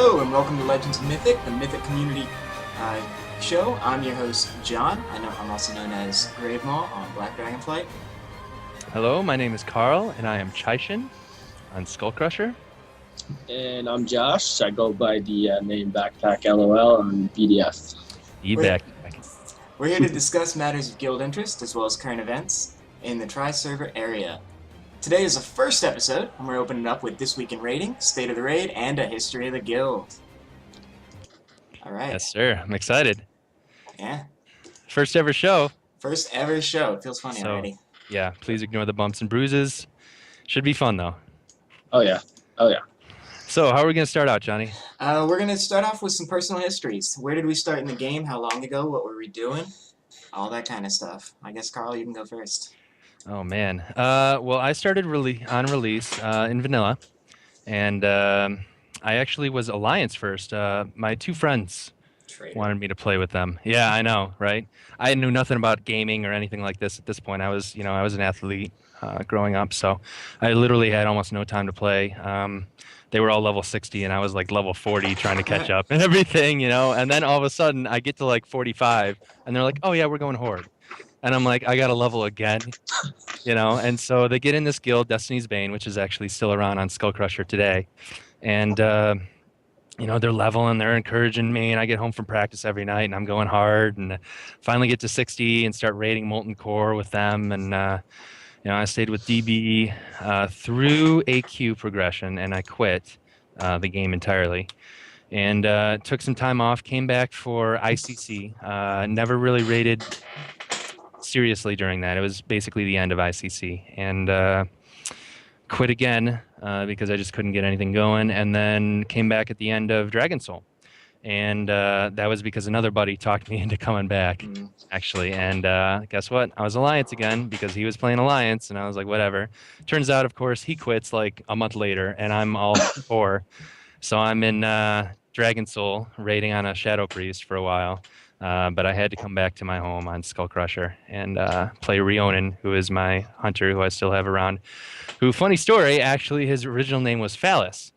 Hello and welcome to Legends of Mythic, the Mythic community show. I'm your host, John. I'm also known as Gravemaw on Black Dragonflight. Hello, my name is Carl, and I am Chaishin on Skullcrusher. And I'm Josh. I go by the name Backpack LOL on BDF. We're here to discuss matters of guild interest as well as current events in the Tri-Server area. Today is the first episode, and we're opening up with This Week in Raiding, State of the Raid, and a History of the Guild. All right. Yes, sir. I'm excited. Yeah. First ever show. First ever show. It feels funny already. Yeah, please ignore the bumps and bruises. Should be fun, though. Oh, yeah. So, how are we going to start out, Johnny? We're going to start off with some personal histories. Where did we start in the game? How long ago? What were we doing? All that kind of stuff. I guess, Carl, you can go first. Oh, man. Well, I started on release in Vanilla, and I actually was Alliance first. My two friends wanted me to play with them. Yeah, I know, right? I knew nothing about gaming or anything like this at this point. I was an athlete growing up, so I literally had almost no time to play. They were all level 60, and I was like level 40 trying to catch up and everything, And then all of a sudden, I get to like 45, and they're like, "Oh yeah, we're going Horde." And I'm like, I got to level again, And so they get in this guild, Destiny's Bane, which is actually still around on Skullcrusher today. And, they're leveling, they're encouraging me, and I get home from practice every night, and I'm going hard, and finally get to 60 and start raiding Molten Core with them. And, I stayed with DB through AQ progression, and I quit the game entirely. And took some time off, came back for ICC, never really raided seriously during that. It was basically the end of ICC, and quit again because I just couldn't get anything going, and then came back at the end of Dragon Soul, and that was because another buddy talked me into coming back, actually. And guess what? I was Alliance again because he was playing Alliance, and I was like, whatever. Turns out, of course, he quits like a month later, and I'm all for. So I'm in Dragon Soul raiding on a Shadow Priest for a while. But I had to come back to my home on Skullcrusher and play Rionin, who is my hunter, who I still have around. Who, funny story, actually, his original name was Phallus.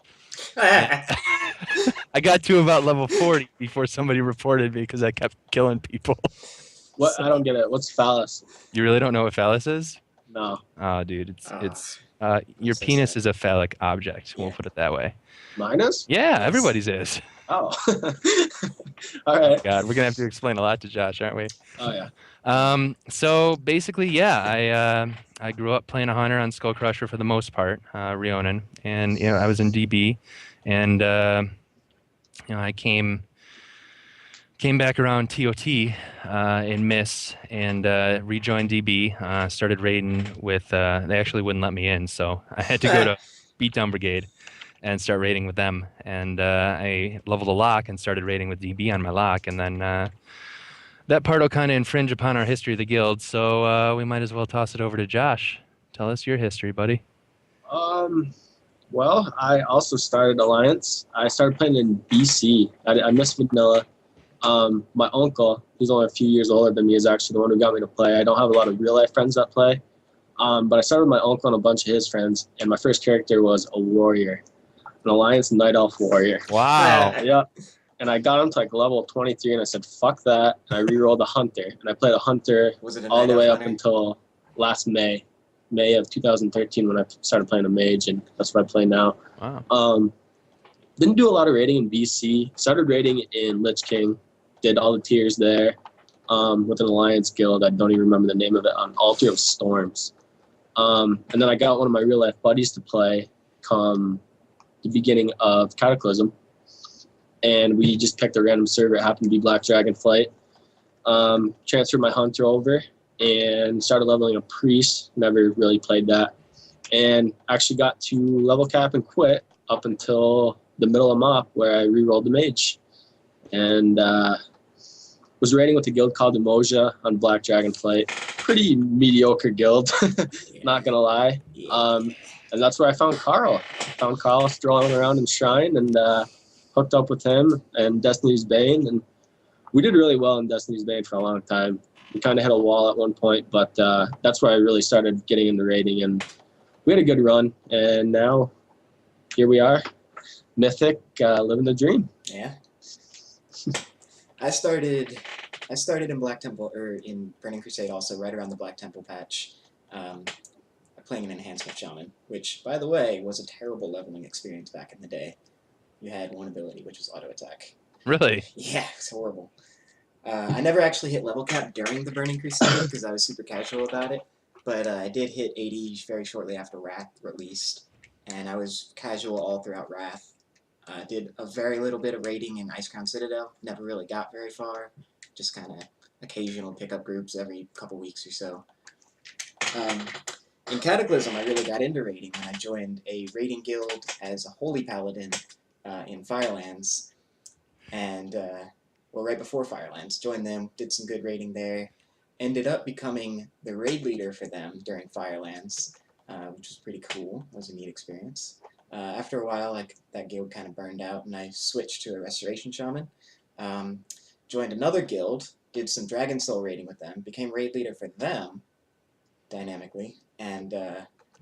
I got to about level 40 before somebody reported me because I kept killing people. What? So, I don't get it. What's Phallus? You really don't know what Phallus is? No. Oh, dude, it's your penis is a phallic object. We'll put it that way. Mine is? Yeah, everybody's is. Oh. All right. God, we're gonna have to explain a lot to Josh, aren't we? Oh yeah. So basically, yeah, I grew up playing a hunter on Skullcrusher for the most part, Rionin, and I was in DB, and I came back around TOT in Miss and rejoined DB. Started raiding with. They actually wouldn't let me in, so I had to go to Beatdown Brigade and start raiding with them. And I leveled a lock and started raiding with DB on my lock. And then that part will kind of infringe upon our history of the guild. So we might as well toss it over to Josh. Tell us your history, buddy. Well, I also started Alliance. I started playing in BC. I missed Vanilla. My uncle, who's only a few years older than me, is actually the one who got me to play. I don't have a lot of real-life friends that play. But I started with my uncle and a bunch of his friends. And my first character was a warrior. An Alliance Night Elf warrior. Wow. Yeah. And I got him to like level 23, and I said, fuck that. And I re-rolled a hunter. And I played a hunter all the way up until last May of 2013 when I started playing a mage, and that's what I play now. Wow. Didn't do a lot of raiding in BC. Started raiding in Lich King. Did all the tiers there with an Alliance guild. I don't even remember the name of it, on Altar of Storms. And then I got one of my real-life buddies to play come the beginning of Cataclysm, and we just picked a random server. It happened to be Black Dragonflight. Transferred my hunter over and started leveling a priest. Never really played that, and actually got to level cap and quit up until the middle of MOP, where I re-rolled the mage, and was raiding with a guild called Emoja on Black Dragonflight. Pretty mediocre guild, not gonna lie. And that's where I found Carl. Strolling around in Shrine, and hooked up with him and Destiny's Bane. And we did really well in Destiny's Bane for a long time. We kind of hit a wall at one point, but that's where I really started getting into raiding. And we had a good run. And now here we are, Mythic, living the dream. Yeah. I started in Black Temple, or in Burning Crusade also, right around the Black Temple patch, playing an Enhancement Shaman, which, by the way, was a terrible leveling experience back in the day. You had one ability, which was auto attack. Really? Yeah, it's horrible. I never actually hit level cap during the Burning Crusade because I was super casual about it, but I did hit 80 very shortly after Wrath released, and I was casual all throughout Wrath. Did a very little bit of raiding in Icecrown Citadel, never really got very far, just kind of occasional pickup groups every couple weeks or so. In Cataclysm, I really got into raiding when I joined a raiding guild as a Holy Paladin in Firelands, and well, right before Firelands, joined them, did some good raiding there, ended up becoming the raid leader for them during Firelands, which was pretty cool. It was a neat experience. After a while, that guild kind of burned out, and I switched to a Restoration Shaman. Joined another guild, did some Dragon Soul raiding with them, became raid leader for them, dynamically, and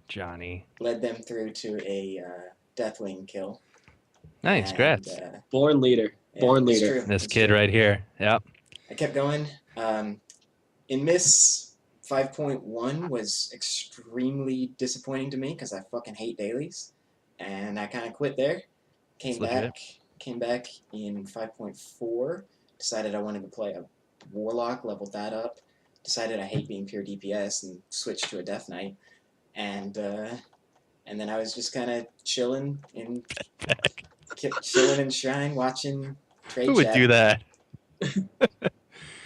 Johnny. led them through to a Deathwing kill. Nice, congrats. Born leader. Yeah, Born it's leader. true. This It's kid true. right here. Yep. I kept going. In Miss 5.1 was extremely disappointing to me because I fucking hate dailies, and I kind of quit there. Came back in 5.4. Decided I wanted to play a Warlock, leveled that up. Decided I hate being pure DPS and switched to a Death Knight, and then I was just kind of chilling in Shrine, watching trade Who would chat. do that?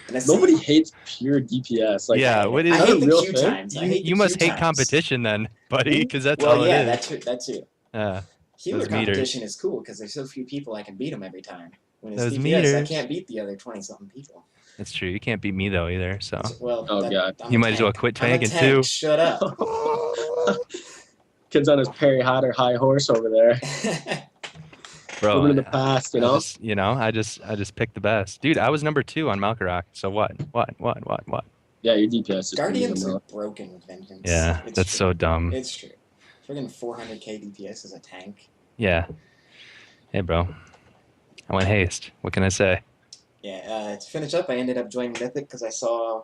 And I Nobody see- hates pure DPS. Like, Yeah, what is I hate the real queue thing? times. I hate the You must queue hate times. competition then, buddy, because that's Well, all yeah, it is. that too. Healer Those competition is cool because there's so few people I can beat them every time. When it's Those DPS, I meters. can't beat the other 20-something people. That's true. You can't beat me though either. So Well, Oh, God. I'm you a might as well tank. quit I'm a tanking tank. too. Shut up. Kid's on his Perry Hatter high horse over there. Bro, Living in the past, you know? I just picked the best. Dude, I was number 2 on Malkarok. So what? Yeah, your DPS is Guardians pretty are broken with vengeance. Yeah, It's that's true. so dumb. It's true. Friggin' 400k DPS as a tank. Yeah. Hey, bro. I went haste. What can I say? Yeah, to finish up, I ended up joining Mythic because I saw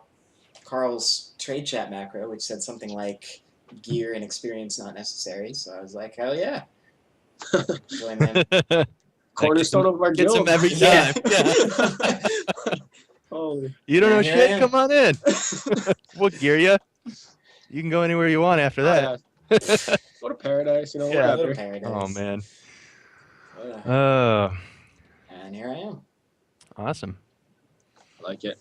Carl's trade chat macro, which said something like gear and experience not necessary. So I was like, hell yeah. Join them. Cornerstone of our Gets guild. him every Yeah. time. Yeah. Holy. You don't know Here I shit? am. Come on in. We'll gear you. You can go anywhere you want after that. Oh, yeah. Go to paradise, you know, Yeah. Go to whatever. paradise. Oh, man. Uh, Oh, and here I am. awesome. I like it.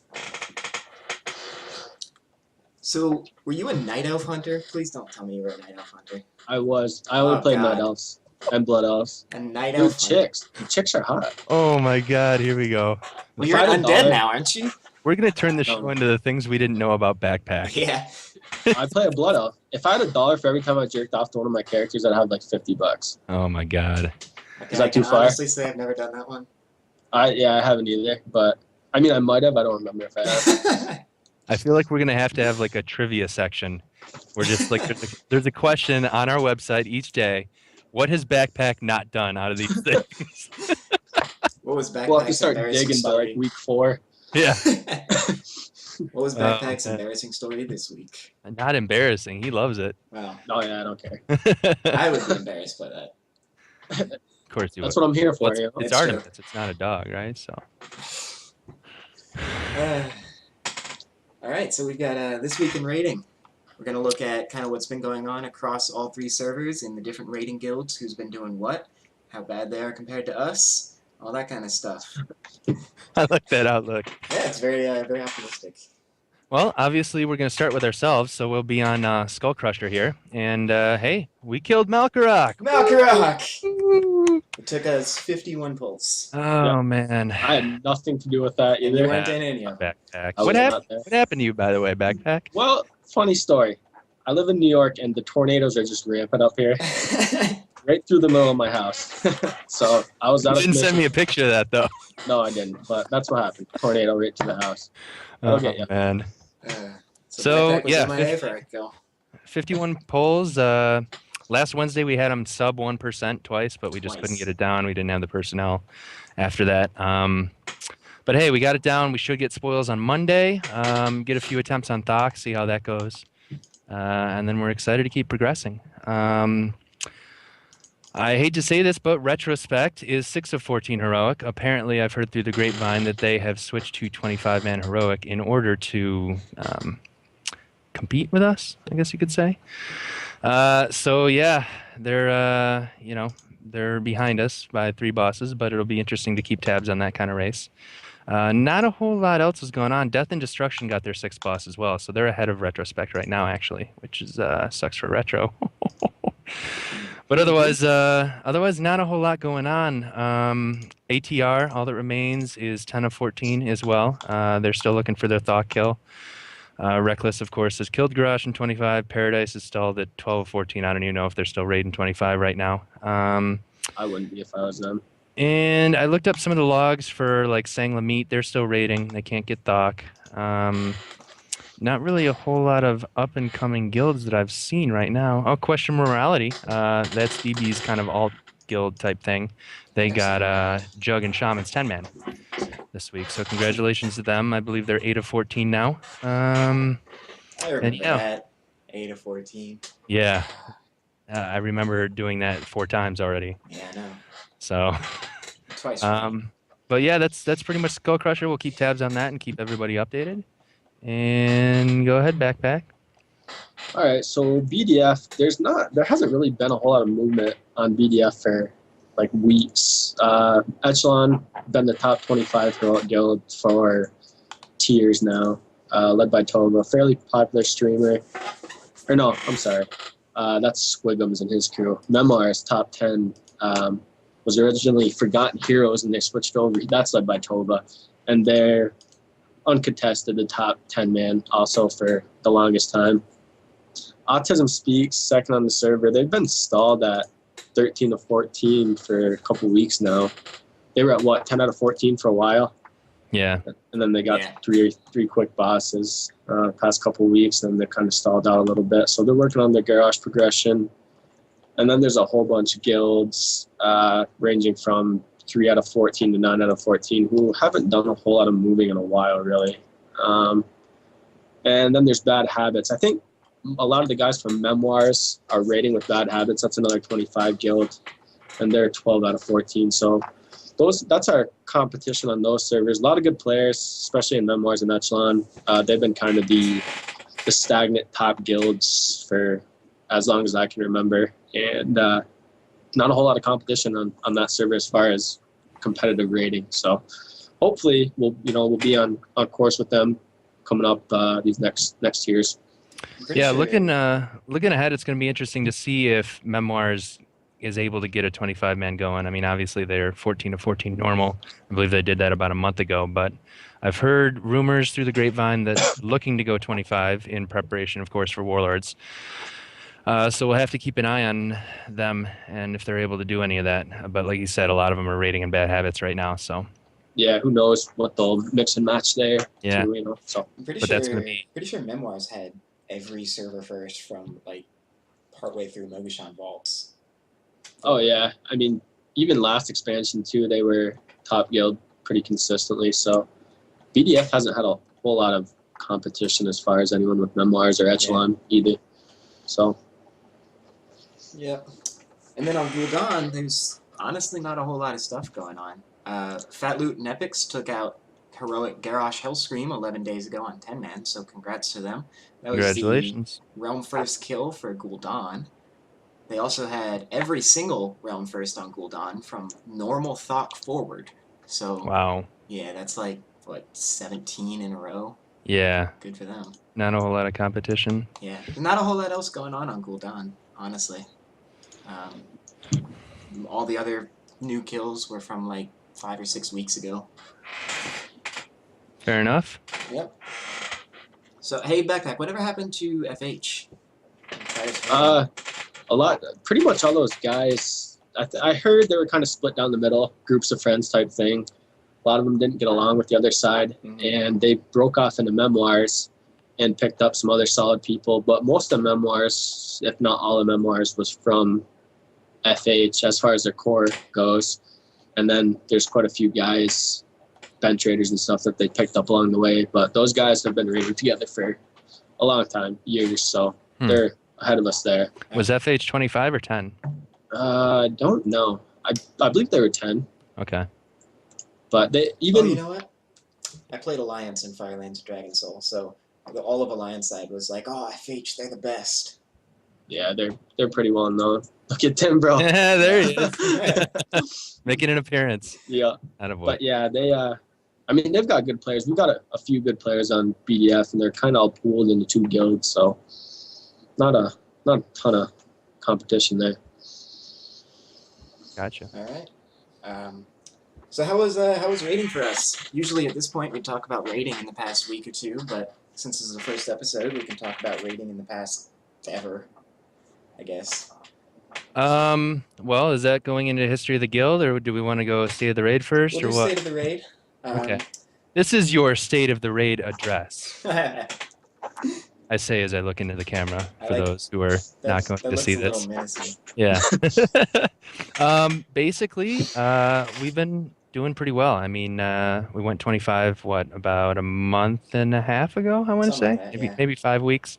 So, were you a night elf hunter? Please don't tell me you were a night elf hunter. I only Oh, played God. Night Elves and Blood Elves. A night Dude, elf hunter. chicks are hot. Oh, my God. Here we go. Well, you're If I had a undead dollar- now, aren't you? We're going to turn the show No. into the things we didn't know about Backpack. Yeah. I play a Blood Elf. If I had $1 for every time I jerked off to one of my characters, I'd have like $50. Oh, my God. Okay, Is that I can too far? honestly say I've never done that one. I haven't either, but I mean I might have. I don't remember if I have. I feel like we're going to have like a trivia section. We're just like, there's a question on our website each day. What has Backpack not done out of these things? What was Backpack's We'll have to start embarrassing digging by like story? week 4. Yeah. What was Oh, Backpack's man. embarrassing story this week? Not embarrassing. He loves it. Well, Oh yeah, I don't care. I would be embarrassed by that. Of course you That's would. what I'm here for. What's- You know? It's That's true. Artemis. It's not a dog, right? So All right, so we've got This Week in Rating. We're going to look at kind of what's been going on across all 3 servers in the different rating guilds, who's been doing what, how bad they are compared to us, all that kind of stuff. I like that outlook. Yeah, it's very very optimistic. Well, obviously we're going to start with ourselves, so we'll be on Skullcrusher here. And hey, we killed Malkarok. Malkarok! It took us 51 pulls. Oh Yeah. man. I had nothing to do with that And you either. weren't in any of them. Backpack. I What was happened? not there. What happened to you, by the way, Backpack? Well, funny story. I live in New York, and the tornadoes are just rampant up here, right through the middle of my house. So I was You out of didn't send me commission. a picture of that though. No, I didn't. But that's what happened. Tornado right to the house. Oh Okay, yeah. man. So So, Backpack was yeah, MIA for a kill. 51 polls. Last Wednesday we had them sub 1% twice, but we just couldn't get it down. We didn't have the personnel after that. But hey, we got it down. We should get spoils on Monday. Get a few attempts on Thok, see how that goes. And then we're excited to keep progressing. I hate to say this, but Retrospect is 6 of 14 heroic. Apparently, I've heard through the grapevine that they have switched to 25-man heroic in order to compete with us, I guess you could say. So yeah, they're they're behind us by 3 bosses, but it'll be interesting to keep tabs on that kind of race. Not a whole lot else is going on. Death and Destruction got their 6th boss as well, so they're ahead of Retrospect right now, actually, which is sucks for Retro. But otherwise, not a whole lot going on. ATR, all that remains is 10 of 14 as well. They're still looking for their Thought kill. Reckless, of course, has killed Garage in 25. Paradise is stalled at 12 of 14. I don't even know if they're still raiding 25 right now. I wouldn't be if I was them. And I looked up some of the logs for like Sangla Meat. They're still raiding. They can't get Thok. Not really a whole lot of up-and-coming guilds that I've seen right now. Oh, Question Morality. That's DB's kind of alt-guild type thing. They got Jug and Shaman's 10-man this week, so congratulations to them. I believe they're 8 of 14 now. I remember that. 8 of 14. Yeah. I remember doing that 4 times already. Yeah, I know. So... Twice. But yeah, that's pretty much Skullcrusher. We'll keep tabs on that and keep everybody updated. And go ahead, Backpack. All right, so BDF, there hasn't really been a whole lot of movement on BDF for like weeks. Echelon been the top 25 heroic guild for tiers now, led by Tova, fairly popular streamer. Or no, I'm sorry, that's Squigums and his crew. Memoirs top 10 was originally Forgotten Heroes, and they switched over. That's led by Tova, and they're uncontested the top 10 man also for the longest time. Autism Speaks, second on the server. They've been stalled at 13 to 14 for a couple weeks now. They were at 10 out of 14 for a while. Yeah. And then they got three quick bosses past couple weeks, and they're kind of stalled out a little bit. So they're working on their garage progression. And then there's a whole bunch of guilds ranging from 3 out of 14 to 9 out of 14 who haven't done a whole lot of moving in a while, really. And then there's Bad Habits. I think a lot of the guys from Memoirs are raiding with Bad Habits. That's another 25 guild, and they're 12 out of 14. So that's our competition on those servers. A lot of good players, especially in Memoirs and Echelon. They've been kind of the stagnant top guilds for as long as I can remember. And not a whole lot of competition on that server as far as competitive rating. So hopefully we'll be on course with them coming up these next years. Yeah, looking ahead, it's going to be interesting to see if Memoirs is able to get a 25-man going. I mean, obviously they're 14 to 14 normal. I believe they did that about a month ago, but I've heard rumors through the grapevine that looking to go 25 in preparation, of course, for Warlords. So we'll have to keep an eye on them and if they're able to do any of that. But like you said, a lot of them are raiding in Bad Habits right now. So yeah, who knows what they'll mix and match there. Yeah, too, so I'm pretty sure Memoirs had every server first from like partway through Mogashan Vaults. Oh yeah, I mean even last expansion too, they were top guild pretty consistently. So BDF hasn't had a whole lot of competition as far as anyone with Memoirs or Echelon either. So. Yeah. And then on Gul'dan, there's honestly not a whole lot of stuff going on. Fat Loot and Epics took out heroic Garrosh Hellscream 11 days ago on 10-man, so congrats to them. That was Congratulations. the Realm First kill for Gul'dan. They also had every single Realm First on Gul'dan from normal Thok forward. So wow. Yeah, that's like, 17 in a row? Yeah. Good for them. Not a whole lot of competition. Yeah, not a whole lot else going on Gul'dan, honestly. All the other new kills were from like 5 or 6 weeks ago. Fair enough. Yep. So, hey, Backpack, whatever happened to FH? A lot. Pretty much all those guys. I heard they were kind of split down the middle, groups of friends type thing. A lot of them didn't get along with the other side, and they broke off into Memoirs. and picked up some other solid people. But most of the memoirs, if not all the memoirs, was from FH as far as their core goes. And then there's quite a few guys, bench raiders and stuff that they picked up along the way. But those guys have been raiding together for a long time, years. So they're ahead of us there. Was FH 25 or 10? I don't know. I believe they were 10. Okay. But they even. Oh, you know what? I played Alliance in Firelands Dragon Soul, so all of Alliance side was like, "Oh, FH, they're the best." Yeah, they're pretty well known. Look at Tim, bro. Yeah, there he is. Making an appearance. Yeah. Attaboy. But yeah, they've got good players. We've got a few good players on BDF, and they're kind of all pooled into 2 guilds, so not a ton of competition there. Gotcha. All right. So how was raiding for us? Usually at this point we talk about raiding in the past week or two, but since this is the first episode, we can talk about raiding in the past ever, I guess. Well, is that going into history of the guild, or do we want to go state of the raid first, We'll or do what? State of the raid. Okay. This is your state of the raid address. I say as I look into the camera for those who are not going to see this. Yeah. Basically, we've been doing pretty well. I mean, we went 25, about a month and a half ago, I want to say? Like that, maybe 5 weeks.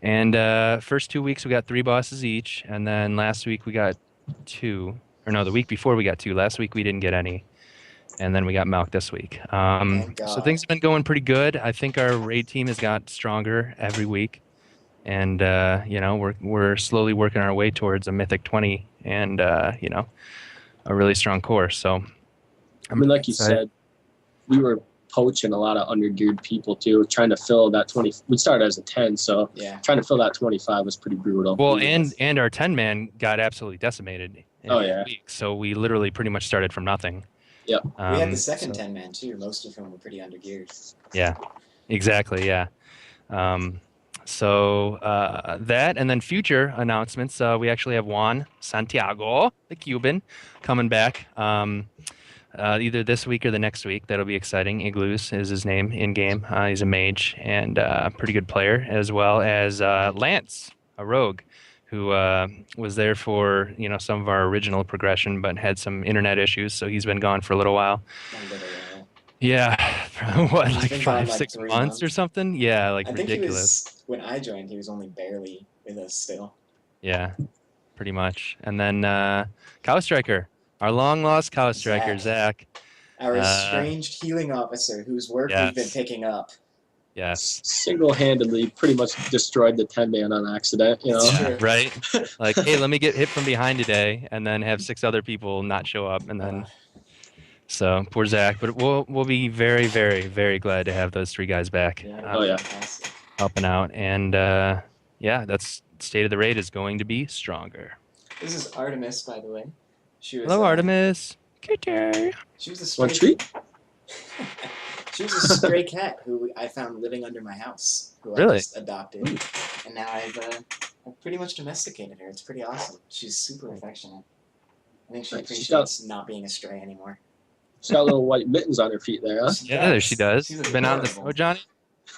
And first 2 weeks we got 3 bosses each, and then last week we got 2. Or no, the week before we got 2. Last week we didn't get any. And then we got Malk this week. So things have been going pretty good. I think our raid team has got stronger every week. And, we're slowly working our way towards a Mythic 20 and, a really strong core. So, like you said, we were poaching a lot of undergeared people, too, trying to fill that 20. We started as a 10, so trying to fill that 25 was pretty brutal. Well, and our 10-man got absolutely decimated in week. So we literally pretty much started from nothing. Yep. We had the second 10-man, too. Most of them were pretty undergeared. Yeah, exactly, yeah. So that, and then future announcements, we actually have Juan Santiago, the Cuban, coming back either this week or the next week. That'll be exciting. Igloos is his name in-game. He's a mage and a pretty good player, as well as Lance, a rogue, who was there for some of our original progression, but had some internet issues, so he's been gone for a little while. Yeah, what, like 5-6 months or something? Yeah, like ridiculous. When I joined, he was only barely with us still. Yeah, pretty much. And then Cow Striker, our long lost Cow Striker, Zach. Our estranged healing officer, whose work we've been picking up. Yes. Single-handedly pretty much destroyed the 10-man on accident, Yeah, right? Like, hey, let me get hit from behind today, and then have 6 other people not show up, and then... So, poor Zach. But we'll be very, very, very glad to have those 3 guys back. Helping out. And, that's State of the Raid is going to be stronger. This is Artemis, by the way. Hello, Artemis. Kitty. She was a stray treat. She was a stray cat who I found living under my house, who I just adopted, and now I've pretty much domesticated her. It's pretty awesome. She's super affectionate. I think she appreciates not being a stray anymore. She's got little white mittens on her feet there, huh? Yeah, there she does. She's been out in the snow, Johnny?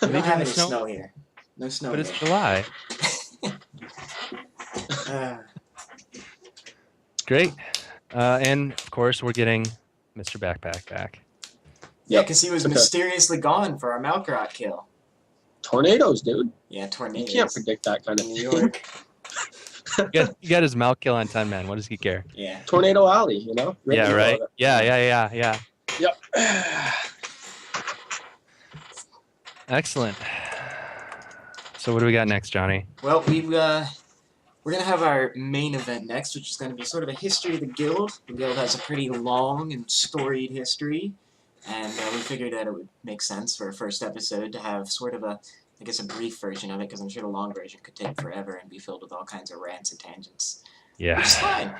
We don't have any snow here. No snow But here. it's July. Great. And, of course, we're getting Mr. Backpack back. Yeah, because he was mysteriously gone for our Malkarot kill. Tornadoes, dude. Yeah, tornadoes. You can't predict that kind of New York. You got his Malk kill on 10-man. What does he care? Yeah. Tornado Alley, Yeah, right? Yeah. Yep. Excellent. So what do we got next, Johnny? Well, we're going to have our main event next, which is going to be sort of a history of the guild. The guild has a pretty long and storied history, and we figured that it would make sense for a first episode to have sort of a brief version of it, because I'm sure the long version could take forever and be filled with all kinds of rants and tangents. Yeah. Which is fine.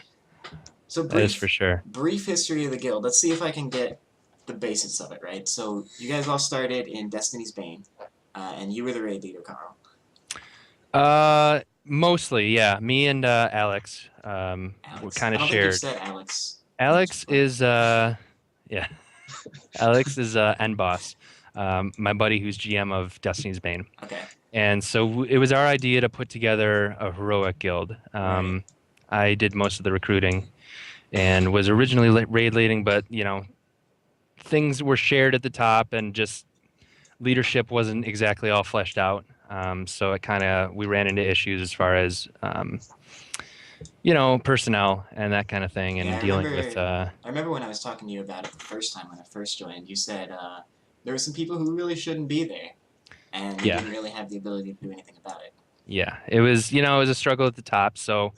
So that is for sure. Brief history of the guild. Let's see if I can get the basics of it, right? So you guys all started in Destiny's Bane, and you were the raid leader, Carl. Mostly, yeah. Me and Alex, we kind of shared. I don't think you said Alex. Alex is, yeah. Alex is end boss. my buddy who's GM of Destiny's Bane. Okay. And so it was our idea to put together a heroic guild. Right. I did most of the recruiting and was originally raid leading, but things were shared at the top and just leadership wasn't exactly all fleshed out. So we ran into issues as far as personnel and that kind of thing, and dealing with. I remember when I was talking to you about it the first time when I first joined. You said there were some people who really shouldn't be there, and you didn't really have the ability to do anything about it. Yeah, it was a struggle at the top. So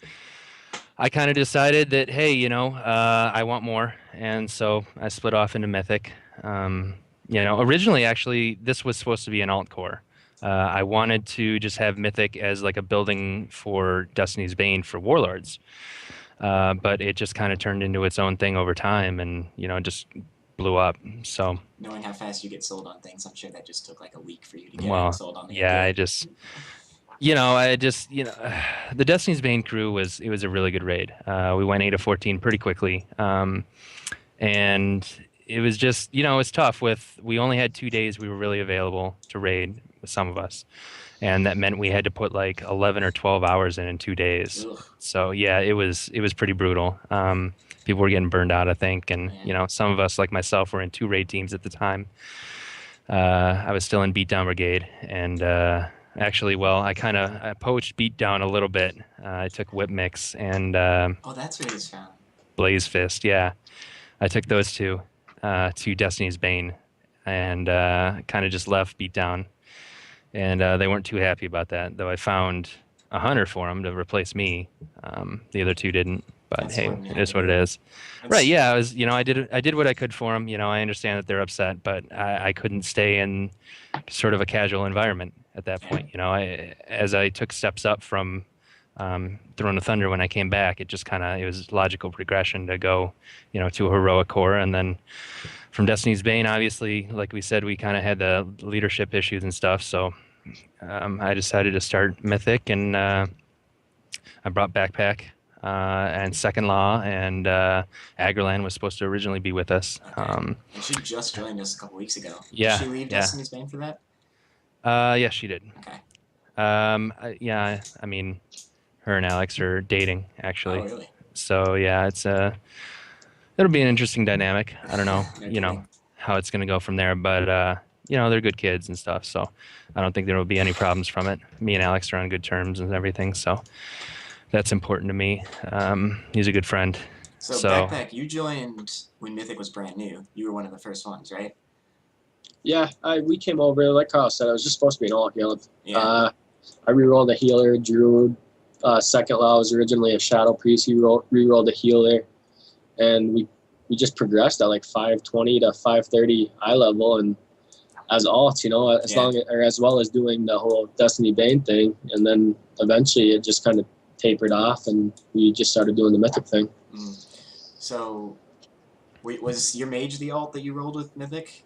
I kind of decided that, hey, I want more, and so I split off into Mythic. Originally, actually, this was supposed to be an alt core. I wanted to just have Mythic as like a building for Destiny's Bane for Warlords, but it just kind of turned into its own thing over time, and just blew up. So knowing how fast you get sold on things, I'm sure that just took like a week for you to get sold on. The the Destiny's Bane crew was a really good raid. We went 8-14 pretty quickly, and it was just it was tough. We only had 2 days we were really available to raid with some of us, and that meant we had to put like 11 or 12 hours in 2 days. Ugh. So yeah, it was pretty brutal. People were getting burned out, I think, and some of us like myself were in 2 raid teams at the time. I was still in Beatdown Brigade, and actually, I poached Beatdown a little bit. I took Whip Mix and that's where he's found. Blaze Fist. Yeah, I took those two to Destiny's Bane, and kind of just left Beatdown, and they weren't too happy about that. Though I found a hunter for them to replace me. The other 2 didn't. But hey, it is what it is. Right? Yeah, I did what I could for them. I understand that they're upset, but I couldn't stay in sort of a casual environment at that point. As I took steps up from Throne of Thunder when I came back, it was logical progression to go, to a heroic core, and then from Destiny's Bane, obviously, like we said, we kind of had the leadership issues and stuff. So I decided to start Mythic, and I brought Backpack. And Second Law, and Agrelin was supposed to originally be with us. Okay. And she just joined us a couple weeks ago. Yeah. Did she leave Destiny's Bane for that? Yeah, she did. Okay. I mean, her and Alex are dating, actually. Oh, really? So yeah, it'll be an interesting dynamic. I don't know, how it's going to go from there, but they're good kids and stuff, so I don't think there will be any problems from it. Me and Alex are on good terms and everything, so that's important to me. He's a good friend. So Backpack, you joined when Mythic was brand new. You were one of the first ones, right? Yeah, we came over, like Carl said, I was just supposed to be an alt guild. Yeah. I rerolled a healer, Druid. Second Law was originally a Shadow Priest. He rerolled a healer. And we just progressed at like 520 to 530 eye level, and as alts, as well as doing the whole Destiny Bane thing. And then eventually it just kind of tapered off, and we just started doing the Mythic thing. So, was your mage the alt that you rolled with Mythic?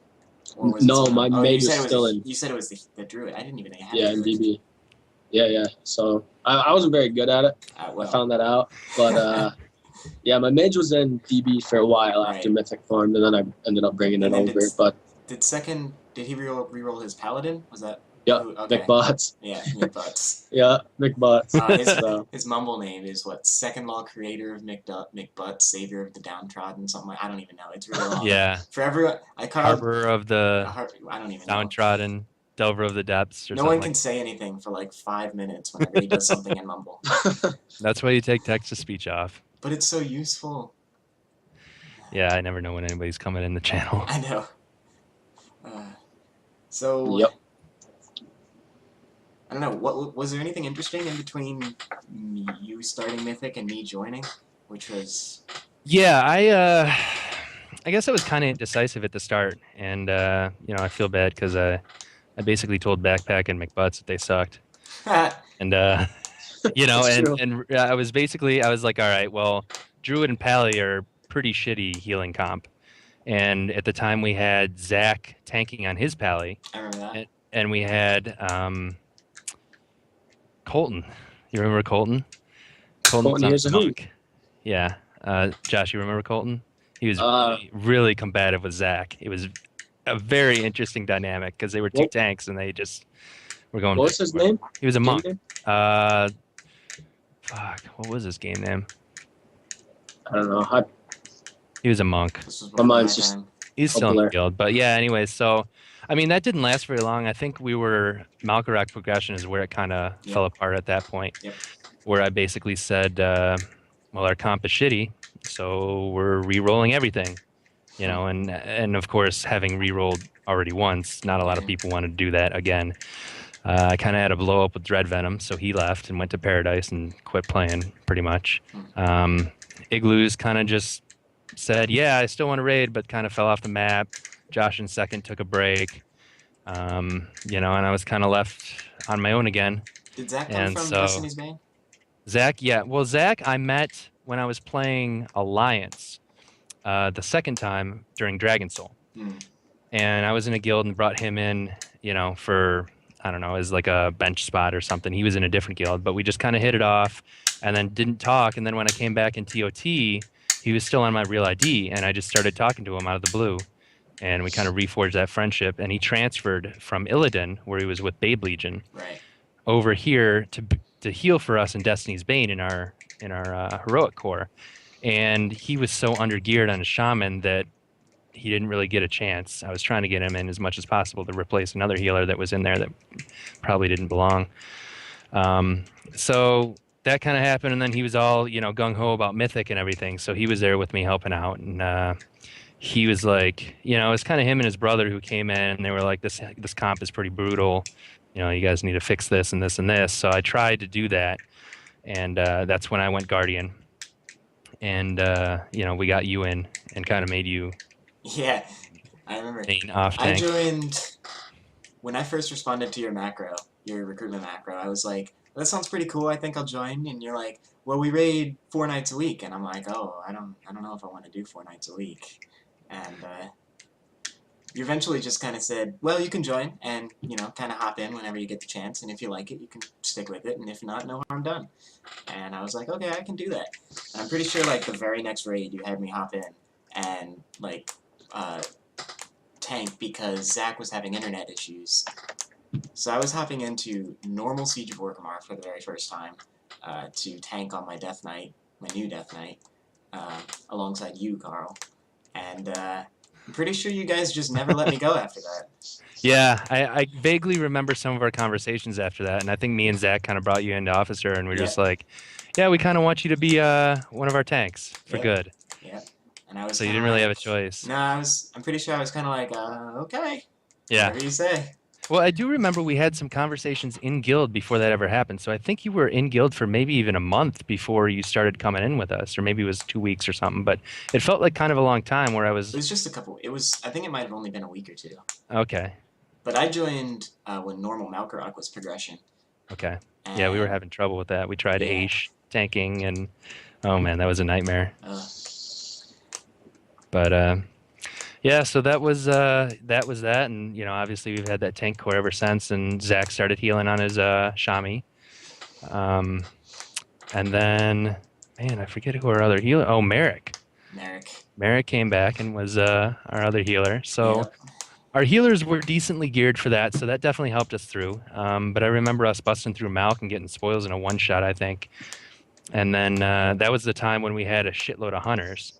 No, my mage was still in. You said it was the Druid. I didn't even have it. In DB. Yeah. So I wasn't very good at it. I found that out. But yeah, my mage was in DB for a while after Mythic formed, and then I ended up bringing it over. Did he re-roll his Paladin? Was that? Yeah, okay. Mick Butts. Yeah, Mick Butts. Yeah, Mick Butts. His mumble name is what? Second Law Creator of Mick Butts, Savior of the Downtrodden, something I don't even know. It's really long. Yeah. For everyone, Harbor of the I don't even Downtrodden, know. Delver of the Depths, or no one can say anything for like 5 minutes whenever he does something in mumble. That's why you take text-to-speech off. But it's so useful. Yeah, I never know when anybody's coming in the channel. I know. So. Yep. I don't know. What was there anything interesting in between you starting Mythic and me joining, which was? Yeah, I guess I was kind of indecisive at the start, and I feel bad because I basically told Backpack and McButts that they sucked, and I was like, all right, well, Druid and Pally are pretty shitty healing comp, and at the time we had Zach tanking on his Pally. I remember that. And we had Colton. You remember Colton? Colton here's a hook. Yeah. Josh, you remember Colton? He was really combative with Zach. It was a very interesting dynamic because they were two tanks and they just were going. What was his name? He was a monk. Fuck, what was his game name? I don't know. He was a monk. He's still in the guild, but yeah. Anyway, so I mean that didn't last very long. I think we were Mythic X Progression is where it kind of fell apart at that point, where I basically said, well, our comp is shitty, so we're re-rolling everything, you know, and of course having re-rolled already once, not a lot of people wanted to do that again. I kind of had a blow up with Dread Venom, so he left and went to Paradise and quit playing pretty much. Igloos kind of just said, yeah, I still want to raid, but kind of fell off the map. Josh in second took a break, you know, and I was kind of left on my own again. Did Zach come from Destiny's Bane? Zach, yeah. Well, Zach, I met when I was playing Alliance the second time during Dragon Soul. And I was in a guild and brought him in, you know, for, I don't know, as like a bench spot or something. He was in a different guild, but we just kind of hit it off and then didn't talk. And then when I came back in TOT, he was still on my real ID, and I just started talking to him out of the blue. And we kind of reforged that friendship, and he transferred from Illidan, where he was with Babe Legion, over here to heal for us in Destiny's Bane in our heroic core. And he was so undergeared on a shaman that he didn't really get a chance. I was trying to get him in as much as possible to replace another healer that was in there that probably didn't belong. So that kind of happened, and then he was all, you know, gung-ho about Mythic and everything, so he was there with me helping out, and he was like, you know, it was kind of him and his brother who came in, and they were like, this comp is pretty brutal, you know, you guys need to fix this and this and this. So I tried to do that, and that's when I went Guardian, and you know, we got you in and kind of made you I remember off tank. I joined when I first responded to your macro, your recruitment macro. I was like, that sounds pretty cool, I think I'll join. And you're like, well, we raid 4 nights a week. And I'm like, oh, I don't know if I want to do 4 nights a week. And you eventually just kind of said, well, you can join and, you know, kind of hop in whenever you get the chance. And if you like it, you can stick with it. And if not, no harm done. And I was like, okay, I can do that. And I'm pretty sure, like, the very next raid, you had me hop in and, like, tank because Zach was having internet issues. So I was hopping into normal Siege of Orgrimmar for the very first time to tank on my Death Knight, my new Death Knight, alongside you, Carl. And I'm pretty sure you guys just never let me go after that. Yeah, I vaguely remember some of our conversations after that, and I think me and Zach kind of brought you into Officer, and we were just like, yeah, we kind of want you to be one of our tanks for good. Yeah. And I was so you didn't really have a choice. No, I'm pretty sure I was kind of like, okay. Yeah. Whatever you say. Well, I do remember we had some conversations in guild before that ever happened. So I think you were in guild for maybe even a month before you started coming in with us, or maybe it was 2 weeks or something. But it felt like kind of a long time where I was. It was just a couple. I think it might have only been a week or two. Okay. But I joined when normal Mythic X was progression. Okay. Yeah, we were having trouble with that. We tried Aish tanking, and oh man, that was a nightmare. But yeah, so that was that, and you know, obviously we've had that tank core ever since. And Zach started healing on his Shami, and then man, I forget who our other healer. Oh, Merrick. Merrick came back and was our other healer. So our healers were decently geared for that, so that definitely helped us through. But I remember us busting through Malk and getting spoils in a one-shot, I think. And then that was the time when we had a shitload of hunters.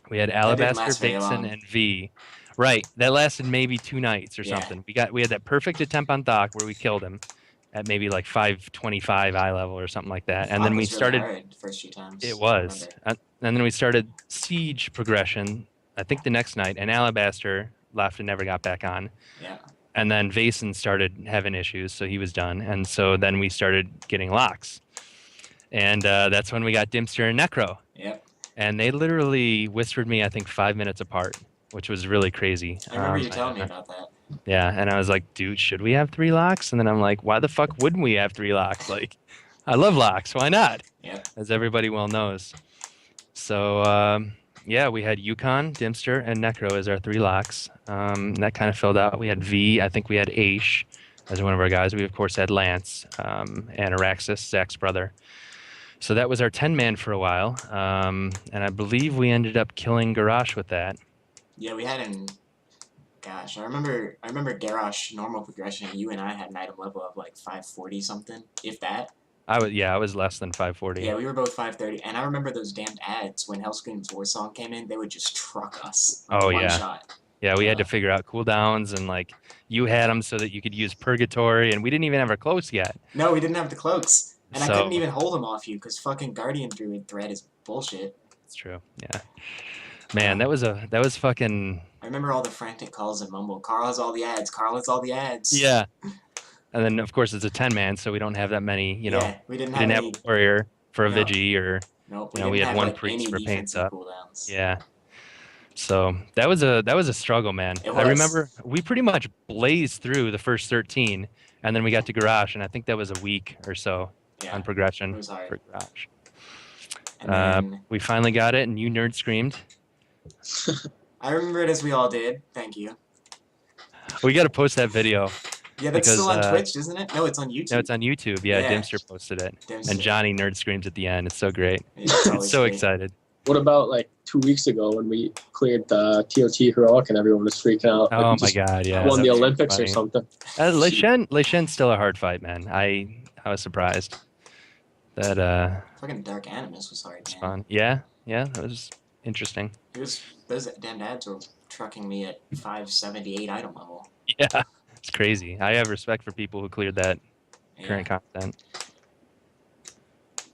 We had Alabaster, Basin, and V. Right, that lasted maybe 2 nights or something. We had that perfect attempt on Doc where we killed him at maybe like 525 eye level or something like that. And then we started. Really hard the first few times. It was, and then we started Siege Progression. I think the next night, and Alabaster left and never got back on. Yeah. And then Vason started having issues, so he was done. And so then we started getting locks, and that's when we got Dimster and Necro. Yep. And they literally whispered me, I think, 5 minutes apart, which was really crazy. I remember you telling me about that. Yeah, and I was like, dude, should we have 3 locks? And then I'm like, why the fuck wouldn't we have 3 locks? Like, I love locks. Why not? Yeah. As everybody well knows. So, yeah, we had Yukon, Dimster, and Necro as our 3 locks. And that kind of filled out. We had V. I think we had Aish as one of our guys. We, of course, had Lance and Araxis, Zach's brother. So that was our 10-man for a while, and I believe we ended up killing Garrosh with that. Yeah, we had him Gosh, I remember Garrosh normal progression. You and I had an item level of like 540 something, if that. I was less than 540. Yeah, we were both 530, and I remember those damned ads when Hellscream's War Song came in. They would just truck us. Oh one yeah. shot. Yeah, we had to figure out cooldowns, and like you had them so that you could use Purgatory, and we didn't even have our cloaks yet. No, we didn't have the cloaks, and I So- couldn't even hold them off you because fucking Guardian Druid threat is bullshit. It's true. Yeah. Man, that was fucking. I remember all the frantic calls and mumble. Carl has all the ads. Carl has all the ads. Yeah. And then of course it's a 10-man, so we don't have that many. You know, Yeah, we didn't we didn't have any. a warrior for a No. Vigi, or Nope, you know, we had didn't one have, like, priest any for paint defensive up. cooldowns. Yeah. So that was a struggle, man. It I was. remember we pretty much blazed through the first 13, and then we got to Garage, and I think that was a week or so Yeah, on progression it was hard. for Garage. And then, We finally got it, and you nerd screamed. I remember it as we all did. Thank you. We got to post that video. Yeah, that's Because, still on Twitch, isn't it? No, it's on YouTube. No, it's on YouTube. Yeah, Yeah. Dimster posted it, Dempster. and Johnny nerd screams at the end. It's so great. It's always So great. excited. What about like 2 weeks ago when we cleared the TOT heroic and everyone was freaking out? Like, Oh we my just god, yeah. won the That's Olympics funny. or something. Lei Shen's still a hard fight, man. I was surprised. That Fucking Dark Animus was hard, was man. fun. Yeah, that was interesting. Those damned ads were trucking me at 578 item level. Yeah, it's crazy. I have respect for people who cleared that Yeah. current content.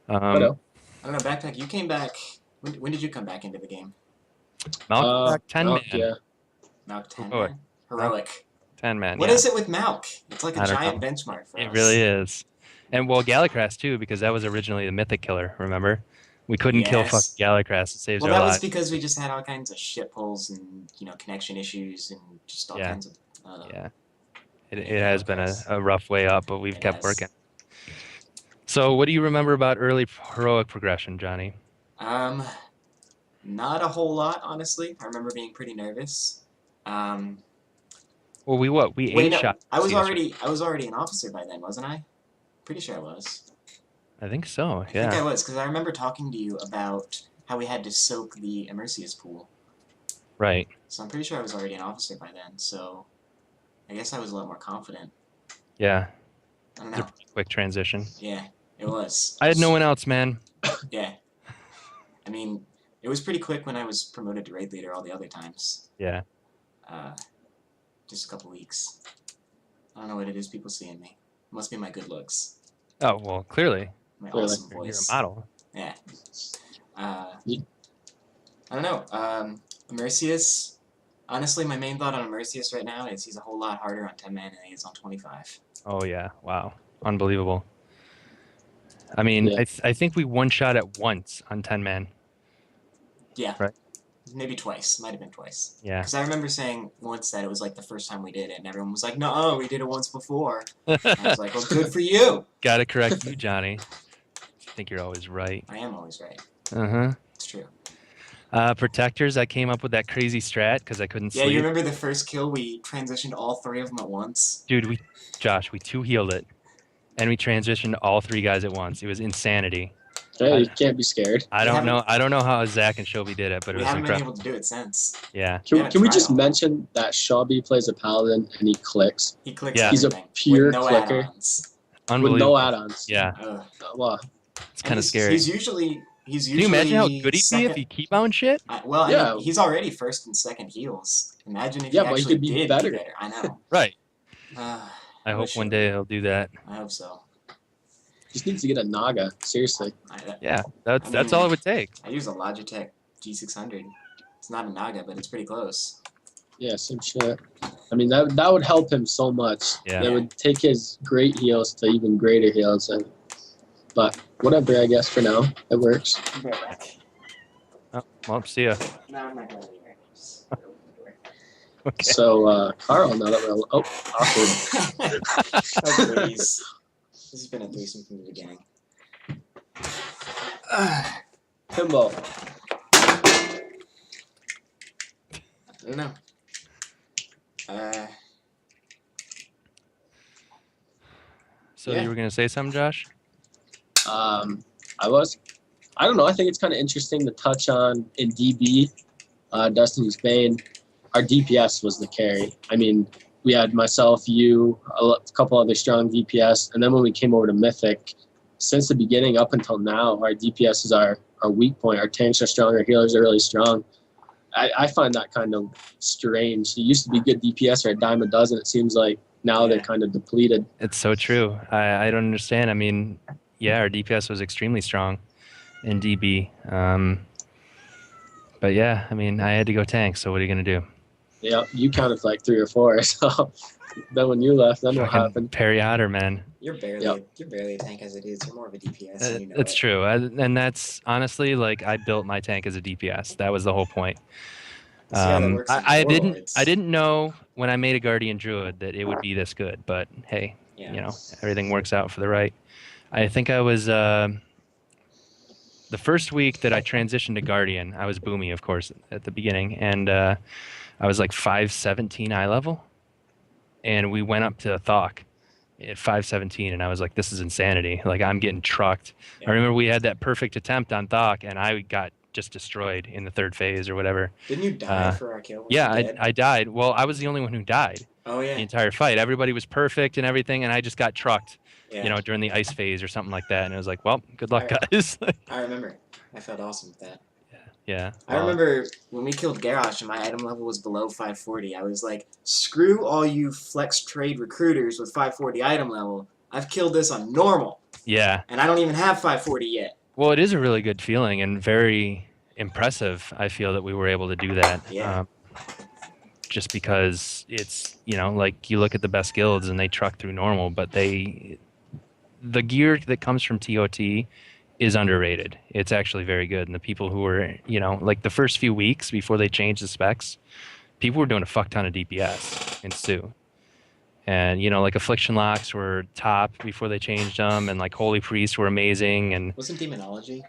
What Um, else? I don't know, Backpack, you came back. When did you come back into the game? Malk 10 man. Yeah. Malk 10 Heroic. man? Heroic. 10 man. What yeah. is it with Malk? It's like a I don't giant know. benchmark for us. It really is. And well, Gallicrast too, because that was originally the Mythic killer. Remember, we couldn't kill fucking Yes. Gallicrast. It saves Well, our that was lives. because we just had all kinds of shit pulls and, connection issues and just all Yeah. kinds of... Yeah, it has been a rough way up, but we've It kept has. working. So, what do you remember about early heroic progression, Johnny? Not a whole lot, honestly. I remember being pretty nervous. Well, we Wait, eight no, shot. I was CS. already an officer by then, wasn't I? Pretty sure I was. I think so. I think Yeah. I was, because I remember talking to you about how we had to soak the Immersius pool. Right. So I'm pretty sure I was already an officer by then, so I guess I was a lot more confident. Yeah. I don't It's a know. pretty quick transition. Yeah, it was. I had no one else, man. Yeah. I mean, it was pretty quick when I was promoted to raid leader all the other times. Yeah. Just a couple weeks. I don't know what it is people see in me. It must be my good looks. Oh well, clearly My Clearly. awesome you're voice. a model. Yeah. Ye- I don't know. Immersius. Honestly, my main thought on Immersius right now is he's a whole lot harder on 10 man than he is on 25. Oh yeah. Wow. Unbelievable. I mean, Yeah. I think we one shot at once on 10 man. Yeah. Right. Maybe twice. Might have been twice. Yeah. Because I remember saying once that it was like the first time we did it, and everyone was like, "No, we did it once before." And I was like, "Well, good for you." Gotta correct you, Johnny. I think you're always right. I am always right. Uh It's true. huh. Protectors. I came up with that crazy strat because I couldn't Yeah, sleep. you remember the first kill? We transitioned all three of them at once. Dude, we two healed it, and we transitioned all three guys at once. It was insanity. Hey, you can't be scared. I don't know how Zach and Shelby did it, but it We was haven't been incredible. able to do it since. Yeah. Yeah, Can we try just all. mention that Shelby plays a paladin and he clicks He clicks Yeah. He's a everything. pure with no clicker. add-ons. with Unbelievable. no add-ons? Yeah, Ugh. Wow. it's And kind of he's- scary. He's usually Can you imagine how good he'd be if second- he keep on shit? Well, I Yeah. mean, he's already first and second heals. Imagine if Yeah, he but he actually could be did better. I know. Right. Uh, I hope wish one he day would. he'll do that. I hope so. Just needs to get a Naga. Seriously. Yeah, that's I all mean- it would take. I use a Logitech G600. It's not a Naga, but it's pretty close. Yeah, same shit. I mean, that would help him so much. Yeah. It would take his great heals to even greater heals. But whatever, I guess for now, it works. I'll be right back. Oh, well, see ya. No, I'm not going to leave. Just open the door. Okay. So, Carl, now that we're awkward. Oh, please. This has been a threesome from the beginning. Himbo. I don't know. So Yeah. you were gonna say something, Josh? I don't know. I think it's kind of interesting to touch on in DB, Destiny's Bane. our DPS was the carry. I mean, we had myself, you, a couple other strong DPS, and then when we came over to Mythic, since the beginning up until now, our DPS is our weak point. Our tanks are strong, our healers are really strong. I find that kind of strange. It used to be good DPS or a dime a dozen. It seems like now they're kind of depleted. It's so true. I don't understand. I mean, yeah, our DPS was extremely strong in DB. But yeah, I mean, I had to go tank, so what are you going to do? Yeah, you counted like 3 or 4. So then when you left, then what happened? Perry Otter, man. You're barely a tank as it is. You're more of a DPS. You know it's true. And that's honestly, like, I built my tank as a DPS. That was the whole point. I didn't know when I made a Guardian Druid that it would be this good, but hey, you know, everything works out for the right. I think I was the first week that I transitioned to Guardian, I was Boomy, of course, at the beginning, and I was like 517 eye level, and we went up to Thok at 517, and I was like, this is insanity. Like, I'm getting trucked. Yeah. I remember we had that perfect attempt on Thok, and I got just destroyed in the 3rd phase or whatever. Didn't you die for our kill? Yeah, I died. Well, I was the only one who died. Oh, yeah. The entire fight. Everybody was perfect and everything, and I just got trucked, you know, during the ice phase or something like that. And it was like, well, good luck, guys. I remember. I felt awesome with that. Yeah. I remember when we killed Garrosh and my item level was below 540, I was like, screw all you flex trade recruiters with 540 item level. I've killed this on normal. Yeah. And I don't even have 540 yet. Well, it is a really good feeling and very impressive, I feel, that we were able to do that. Yeah. Just because it's, you know, like you look at the best guilds and they truck through normal, but the gear that comes from TOT is underrated. It's actually very good. And the people who were, you know, like the first few weeks before they changed the specs, people were doing a fuck ton of DPS in Stu. And, you know, like Affliction Locks were top before they changed them, and like Holy Priests were amazing. And wasn't Demonology?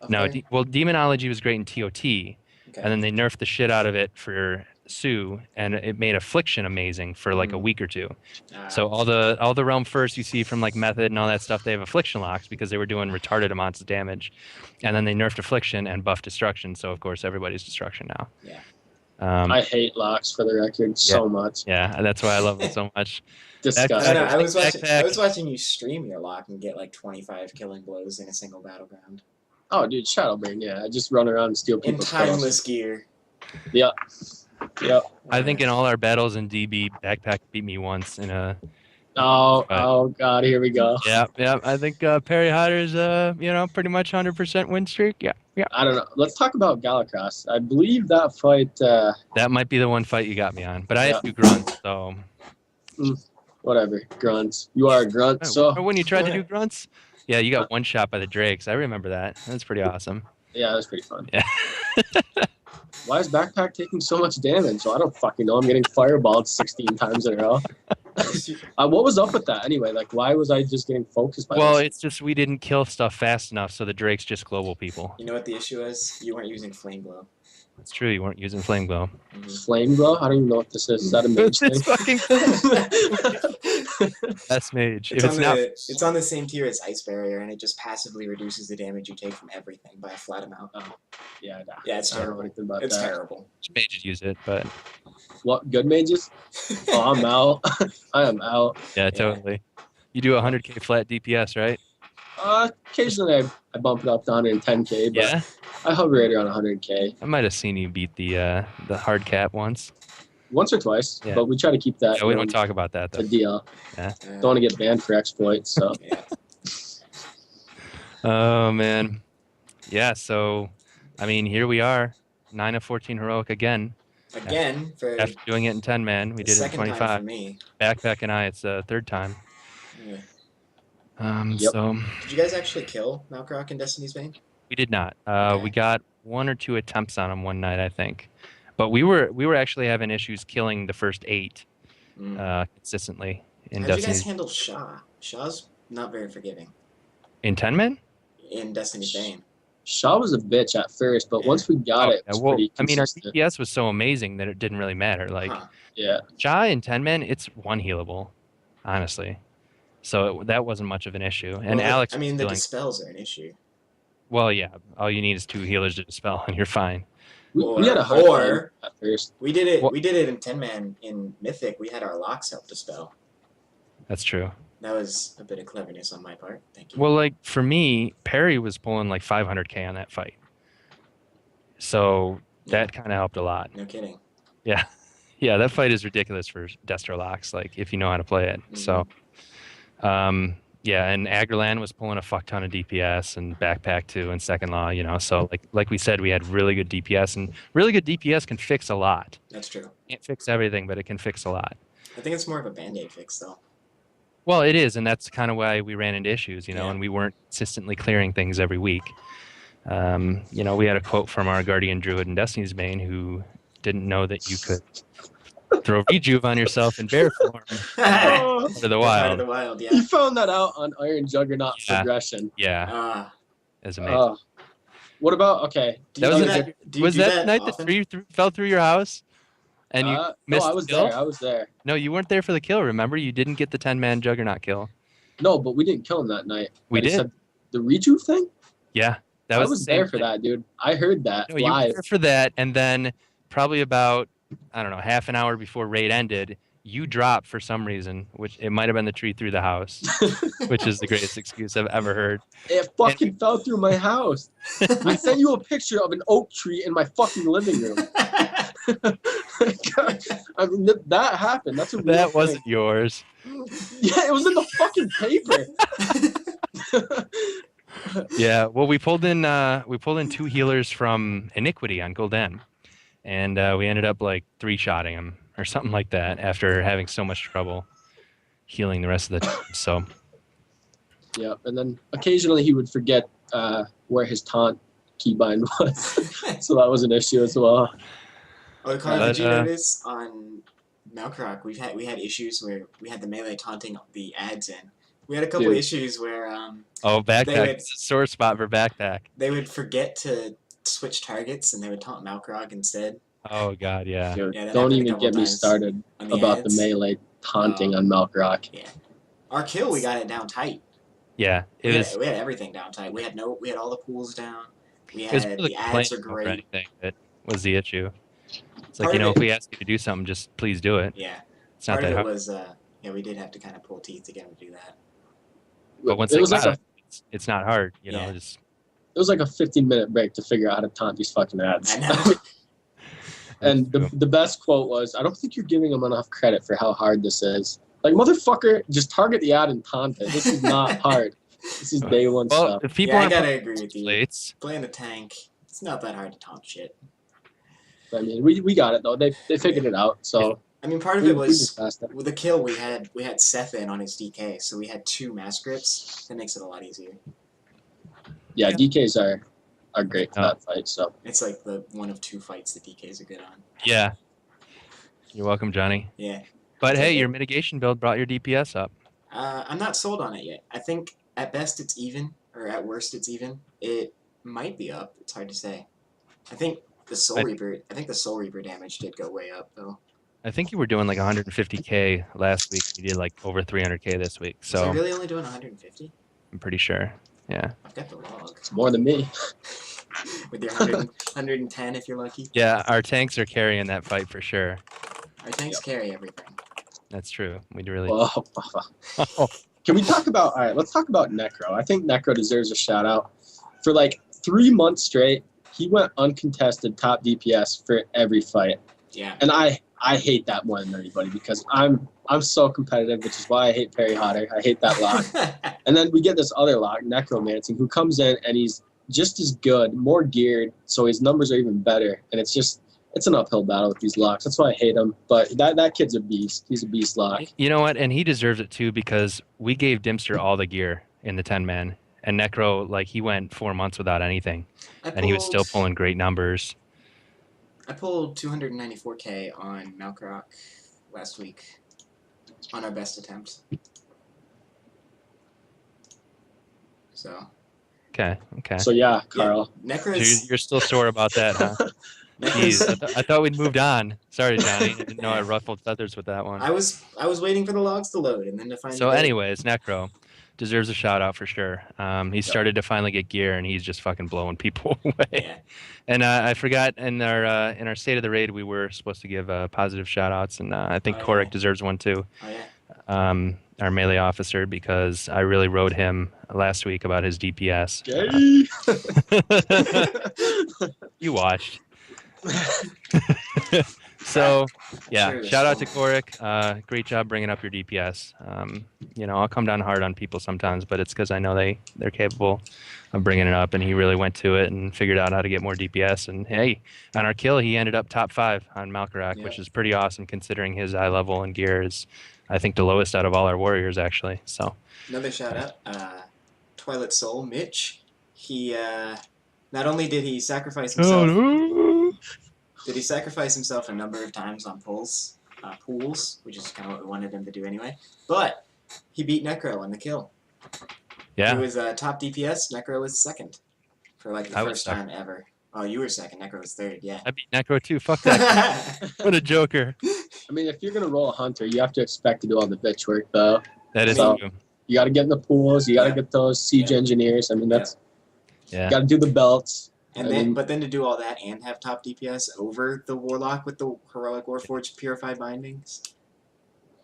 No, well, Demonology was great in TOT, and then they nerfed the shit out of it for Sue, and it made Affliction amazing for like a week or two. So all the Realm First you see from like Method and all that stuff, they have Affliction Locks because they were doing retarded amounts of damage, and then they nerfed Affliction and buffed Destruction. So of course everybody's Destruction now. Yeah. I hate locks, for the record, so much. Yeah, that's why I love them so much. Disgusting. I was watching you stream your lock and get like 25 killing blows in a single battleground. Oh, dude, Shadowburn, yeah. I just run around and steal people's in timeless gear. Yep. I think in all our battles in DB, Backpack beat me once in a... Oh, God, here we go. Yeah. I think Perry Hodder's, you know, pretty much 100% win streak. Yeah. I don't know. Let's talk about Galacross. I believe that fight... that might be the one fight you got me on, but I had 2 grunts, so... Whatever, grunts. You are a grunt, so... When you tried to do grunts? Yeah, you got one shot by the Drakes. I remember that. That's pretty awesome. Yeah, that was pretty fun. Yeah. Why is Backpack taking so much damage? Well, I don't fucking know. I'm getting fireballed 16 times in a row. What was up with that anyway? Like, why was I just getting focused by Well, this? it's just we didn't kill stuff fast enough, so the Drakes just global people. You know what the issue is? You weren't using Flame Glow. That's true. You weren't using Flame Glow. Flame Glow? I don't even know what this is. Is that a mage thing? It's fucking That's mage. It's on the same tier as Ice Barrier, and it just passively reduces the damage you take from everything by a flat amount. Yeah, it's terrible. It's terrible. Mages use it, but... What, good mages? Oh, I'm out. I am out. Yeah, totally. You do 100k flat DPS, right? Occasionally I bump it up to 110k, but I hover right around 100k. I might have seen you beat the hard cap once. Once or twice, but we try to keep that. Yeah, we don't talk about that, though. A deal. Yeah. Don't want to get banned for exploits, so. Oh, man. Yeah, so, I mean, here we are. 9 of 14 heroic again. For after doing it in 10-man, we did it in 25. Time for me. Backpack and I, it's the 3rd time. Yeah. So. Did you guys actually kill Malkrok in Destiny's Bane? We did not. We got 1 or 2 attempts on him one night, I think. But we were actually having issues killing the first 8 consistently in Destiny's. How did you guys handle Shaw? Shaw's not very forgiving. In 10-man? In Destiny's Bane. Shaw was a bitch at first, but once we got it was pretty consistent. I mean, our DPS was so amazing that it didn't really matter. Like, Shaw in 10-man, it's one healable, honestly. So that wasn't much of an issue. And Alex, I mean, the dispels are an issue. Well, yeah, all you need is 2 healers to dispel, and you're fine. We had a hard time at first. We did it. We did it in 10-man in Mythic. We had our locks help dispel. That's true. That was a bit of cleverness on my part. Thank you. Well, like for me, Perry was pulling like 500k on that fight, so that kind of helped a lot. No kidding. Yeah, yeah, that fight is ridiculous for Destro locks. Like if you know how to play it. Mm-hmm. So, yeah, and Agrlan was pulling a fuck ton of DPS and backpack too, and second law. You know, so like we said, we had really good DPS, and really good DPS can fix a lot. That's true. Can't fix everything, but it can fix a lot. I think it's more of a band-aid fix, though. Well, it is, and that's kind of why we ran into issues, you know, Yeah. and we weren't consistently clearing things every week. You know, we had a quote from our Guardian Druid in Destiny's Bane who didn't know that you could throw rejuve on yourself in bear form into the Part of wild. the wild, yeah. You found that out on Iron Juggernaut Yeah. Progression. Yeah, it was amazing. What about, okay. Do you That do was that? Do you Was do that night often? that tree fell through your house? And you No, missed I was the kill? there. I was there. No, you weren't there for the kill, remember? You didn't get the 10-man Juggernaut kill. No, but we didn't kill him that night. We But he did. said the rejuve thing? Yeah, that I was was the same there for thing. that, dude. I heard that No, you were live. there for that, and then probably about, I don't know, half an hour before raid ended, you dropped for some reason, which it might have been the tree through the house, which is the greatest excuse I've ever heard. It fucking fell through my house. I sent you a picture of an oak tree in my fucking living room. I mean, that happened. That's a real That thing. wasn't yours. Yeah, it was in the fucking paper. Yeah, well, we pulled in 2 healers from Iniquity on Gul'dan, and we ended up like 3-shotting him or something like that after having so much trouble healing the rest of the team. So Yeah, and then occasionally he would forget where his taunt keybind was, so that was an issue as well. Oh, Connor, did you But, notice on Malkrok we had issues where we had the melee taunting the ads in. We had a couple Dude. issues where backpack. would- It's a sore spot for backpack. they would forget to switch targets and they would taunt Malkrok instead Oh god, yeah. Dude, Yeah, that don't happened a even couple get me times started on the about ads. the melee taunting on Malkrok. Yeah. Our kill, we got it down tight. Yeah, We had everything down tight. We had all the pools down. We it was had really the ads are complaining over great. anything that was the issue. It's like, Part you know, of if we ask you to do something, just please do it. Yeah. It's not Part of that it hard. was we did have to kind of pull teeth to get him to do that. But once it they was like got a, it, it's not hard, you know. Yeah. Just it was like a 15-minute break to figure out how to taunt these fucking ads. I know. And the best quote was, "I don't think you're giving them enough credit for how hard this is. Like, motherfucker, just target the ad and taunt it. This is not hard. This is day one well, stuff." if people Yeah, I aren't gotta playing agree with you. slates, Playing the tank, it's not that hard to taunt shit. I mean, we got it though. They figured it out. So I mean, part of we it was just passed it. with the kill we had Seth in on his DK, so we had 2 mass grips. That makes it a lot easier. Yeah, Yeah. DKs are great for Oh. that fight. So It's like the one of 2 fights the DKs are good on. yeah. You're welcome, Johnny. Yeah. But hey, Okay. your mitigation build brought your DPS up. I'm not sold on it yet. I think at best it's even, or at worst it's even. It might be up. It's hard to say. I think the Soul Reaper damage did go way up though. I think you were doing like 150k last week. You did like over 300k this week. Was So I really only doing 150? I'm pretty sure. Yeah. I've got the log. it's more than me. With your 110 if you're lucky. Yeah, our tanks are carrying that fight for sure. Our tanks carry everything. That's true. We really. Whoa. Can we talk about? All right, let's talk about Necro. I think Necro deserves a shout out. For like 3 months straight, he went uncontested top DPS for every fight, Yeah. and I hate that more than anybody because I'm so competitive, which is why I hate Perry Hotter. I hate that lock. And then we get this other lock, Necromancing, who comes in and he's just as good, more geared, so his numbers are even better. And it's an uphill battle with these locks. That's why I hate him. But that kid's a beast. He's a beast lock. You know what? And he deserves it too because we gave Dimster all the gear in the 10-man. And Necro, like, he went 4 months without anything. And he was still pulling great numbers. I pulled 294k on Malkrok last week on our best attempt. So. Okay. So yeah, Carl. Yeah, So Necro's. you're still sore about that, huh? Jeez, I thought we'd moved on. Sorry, Johnny. I didn't know I ruffled feathers with that one. I was waiting for the logs to load and then to find. So anyways, Necro, deserves a shout out for sure. He started to finally get gear, and he's just fucking blowing people away. Yeah. And I forgot in our state of the raid, we were supposed to give positive shout outs, and I think Korik deserves one too. Oh yeah. Our melee officer, because I really rode him last week about his DPS. You watched. So, yeah, shout out to Korik. Great job bringing up your DPS. I'll come down hard on people sometimes, but it's because I know they're capable of bringing it up, and he really went to it and figured out how to get more DPS. And hey, on our kill, he ended up top 5 on Malkarak, which is pretty awesome considering his eye level and gear is, I think, the lowest out of all our warriors, actually. So another shout out, Twilight Soul, Mitch. He not only did he sacrifice himself. Did he sacrifice himself a number of times on pools, which is kind of what we wanted him to do anyway. But he beat Necro on the kill. Yeah. He was top DPS. Necro was second for like the first time ever. Oh, you were second. Necro was third. Yeah. I beat Necro too. Fuck that. What a joker. I mean, if you're gonna roll a hunter, you have to expect to do all the bitch work, though. That is true. You got to get in the pools. You got to get those siege engineers. I mean, that's. Yeah. You got to do the belts. But then to do all that and have top DPS over the Warlock with the Heroic Warforged Purified Bindings.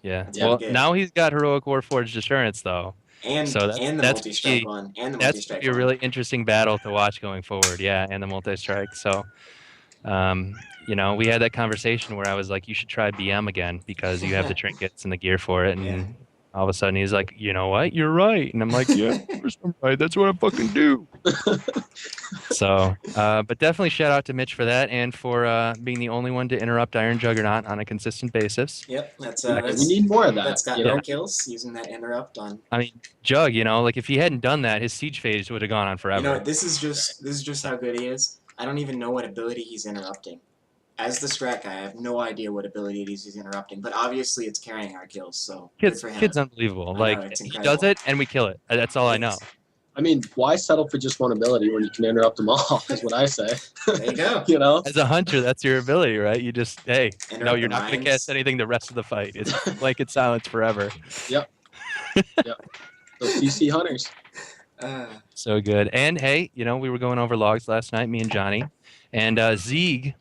Yeah. Well, now he's got Heroic Warforged Assurance, though. And the multi-strike one. And the that's a really interesting battle to watch going forward. Yeah, and the multi-strike. So, we had that conversation where I was like, you should try BM again because you have the trinkets and the gear for it. And all of a sudden he's like, you know what? You're right. And I'm like, yeah, of course I'm right. That's what I fucking do. So, but definitely shout out to Mitch for that and for being the only one to interrupt Iron Juggernaut on a consistent basis. Yep, that's we need more of that. That's got no kills using that interrupt on. I mean, Jug, like if he hadn't done that, his siege phase would have gone on forever. This is just how good he is. I don't even know what ability he's interrupting. As the strat guy, I have no idea what ability it is he's interrupting, but obviously it's carrying our kills, so kid's I unbelievable. know, He does it and we kill it. That's all I know. I mean, why settle for just one ability when you can interrupt them all, is what I say. There you go. As a hunter, that's your ability, right? You just, you're not going to cast anything the rest of the fight. It's blanket silence forever. Yep. Those CC hunters. So good. And hey, we were going over logs last night, me and Johnny, and Zeeg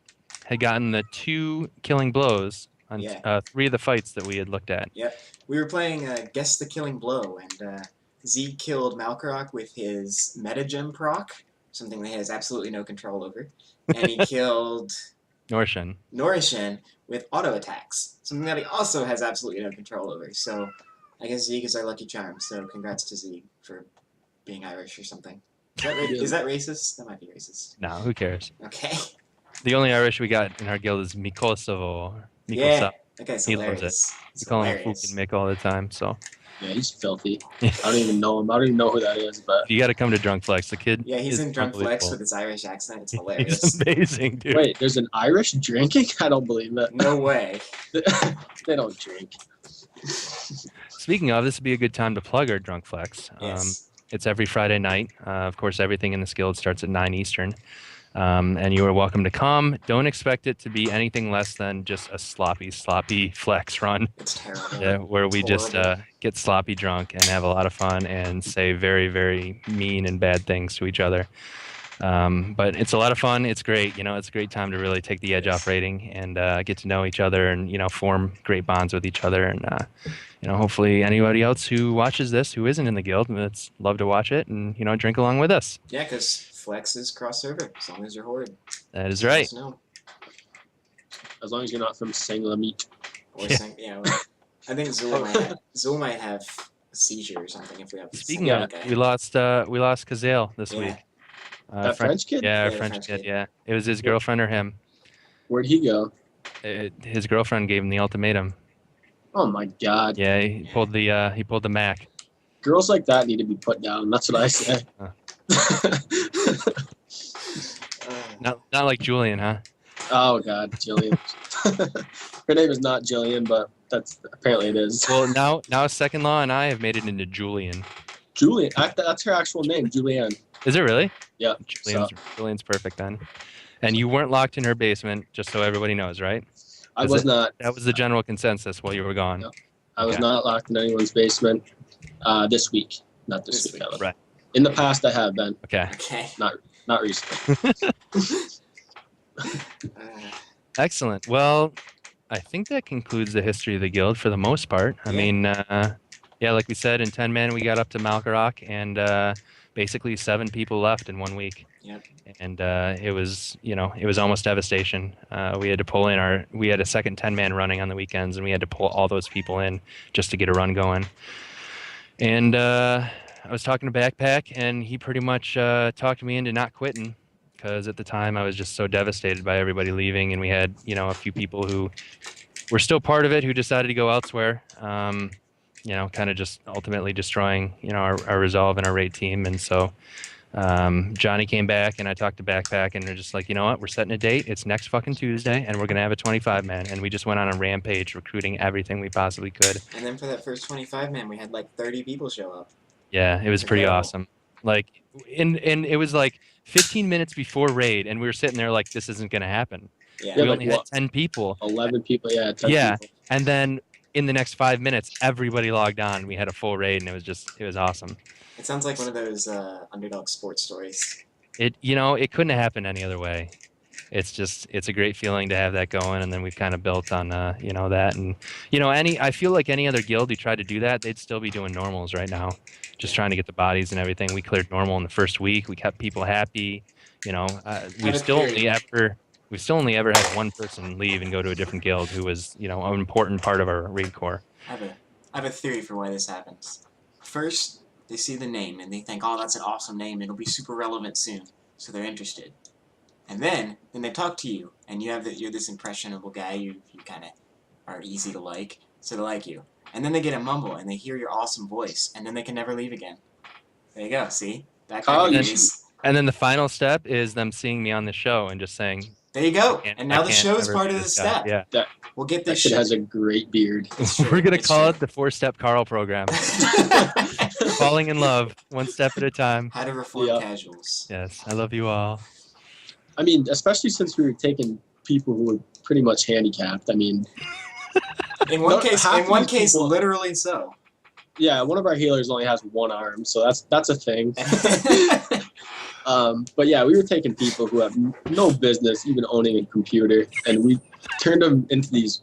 had gotten the 2 killing blows on 3 of the fights that we had looked at. Yep. We were playing Guess the Killing Blow, and Zeeg killed Malkarak with his Metagem proc, something that he has absolutely no control over. And he killed Norishan with auto attacks, something that he also has absolutely no control over. So I guess Zeeg is our lucky charm, so congrats to Zeeg for being Irish or something. Is that racist? That might be racist. No, who cares? Okay. The only Irish we got in our guild is Mikosovo. Yeah, that guy's he hilarious. loves it. We call him fucking Mick all the time, so. Yeah, he's filthy. I don't even know him. I don't even know who that is, but. You got to come to Drunk Flex. The kid. Yeah, he's in Drunk Flex with his Irish accent. It's hilarious. He's amazing, dude. Wait, there's an Irish drinking? I don't believe that. No way. They don't drink. Speaking of, this would be a good time to plug our Drunk Flex. Yes. It's every Friday night. Of course, everything in this guild starts at 9 Eastern. And you are welcome to come. Don't expect it to be anything less than just a sloppy flex run. It's terrible. Where we just get sloppy drunk and have a lot of fun and say very, very mean and bad things to each other. But it's a lot of fun. It's great. It's a great time to really take the edge off raiding and get to know each other and, form great bonds with each other. And, hopefully anybody else who watches this who isn't in the guild, it's love to watch it and, drink along with us. Yeah, because Flex is cross-server, as long as you're Horde. That is right. As long as you're not from Sanglamit. I think Zul might have a seizure or something if we have. Speaking of, we lost Kazale this week. That French kid? Yeah, our French kid. Yeah, it was his girlfriend or him. Where'd he go? His girlfriend gave him the ultimatum. Oh my God. Yeah, he pulled the Mac. Girls like that need to be put down. That's what I say. Not like Julian, huh? Oh God, Jillian. Her name is not Jillian, but apparently it is. Well, now Second Law and I have made it into Julian. Julian, that's her actual name, Julianne. Is it really? Yeah. Julian's perfect then. And you weren't locked in her basement, just so everybody knows, right? I was not. That was the general consensus while you were gone. No, I was not locked in anyone's basement this week. Not this week. Right. In the past, I have been. Okay. Okay. Not recently. Excellent. Well, I think that concludes the history of the guild for the most part. I mean, yeah, like we said, in 10-man, we got up to Malkarok, and basically 7 people left in 1 week. Yep. And it was almost devastation. We had to pull in we had a second 10-man running on the weekends, and we had to pull all those people in just to get a run going. And I was talking to Backpack, and he pretty much talked me into not quitting, because at the time I was just so devastated by everybody leaving, and we had, a few people who were still part of it who decided to go elsewhere, kind of just ultimately destroying, our resolve and our raid team. And so Johnny came back, and I talked to Backpack, and they're just like, you know what, we're setting a date. It's next fucking Tuesday, and we're going to have a 25-man. And we just went on a rampage recruiting everything we possibly could. And then for that first 25-man, we had like 30 people show up. Yeah, it was pretty awesome. Like, and it was like 15 minutes before raid, and we were sitting there like, this isn't going to happen. Yeah. We only had 10 people. 11 people, 10 people. And then in the next 5 minutes, everybody logged on. We had a full raid, and it was awesome. It sounds like one of those underdog sports stories. It couldn't have happened any other way. It's a great feeling to have that going, and then we've kind of built on that, and I feel like any other guild who tried to do that, they'd still be doing normals right now, just trying to get the bodies and everything. We cleared normal in the first week. We kept people happy. We've still only ever had one person leave and go to a different guild who was an important part of our raid core. I have a theory for why this happens. First, they see the name and they think, oh, that's an awesome name. It'll be super relevant soon, so they're interested. And then they talk to you, and you're this impressionable guy. You kind of are easy to like, so they like you. And then they get a mumble, and they hear your awesome voice, and then they can never leave again. There you go. See? And then the final step is them seeing me on the show and just saying, there you go. And now the show is part of the step. Yeah. We'll get this shit. Has a great beard. We're going to call it the 4-step Carl program. Falling in love, one step at a time. How to reform casuals. Yes. I love you all. I mean, especially since we were taking people who were pretty much handicapped. I mean, in one case, literally so. Yeah, one of our healers only has one arm, so that's a thing. But yeah, we were taking people who have no business even owning a computer, and we turned them into these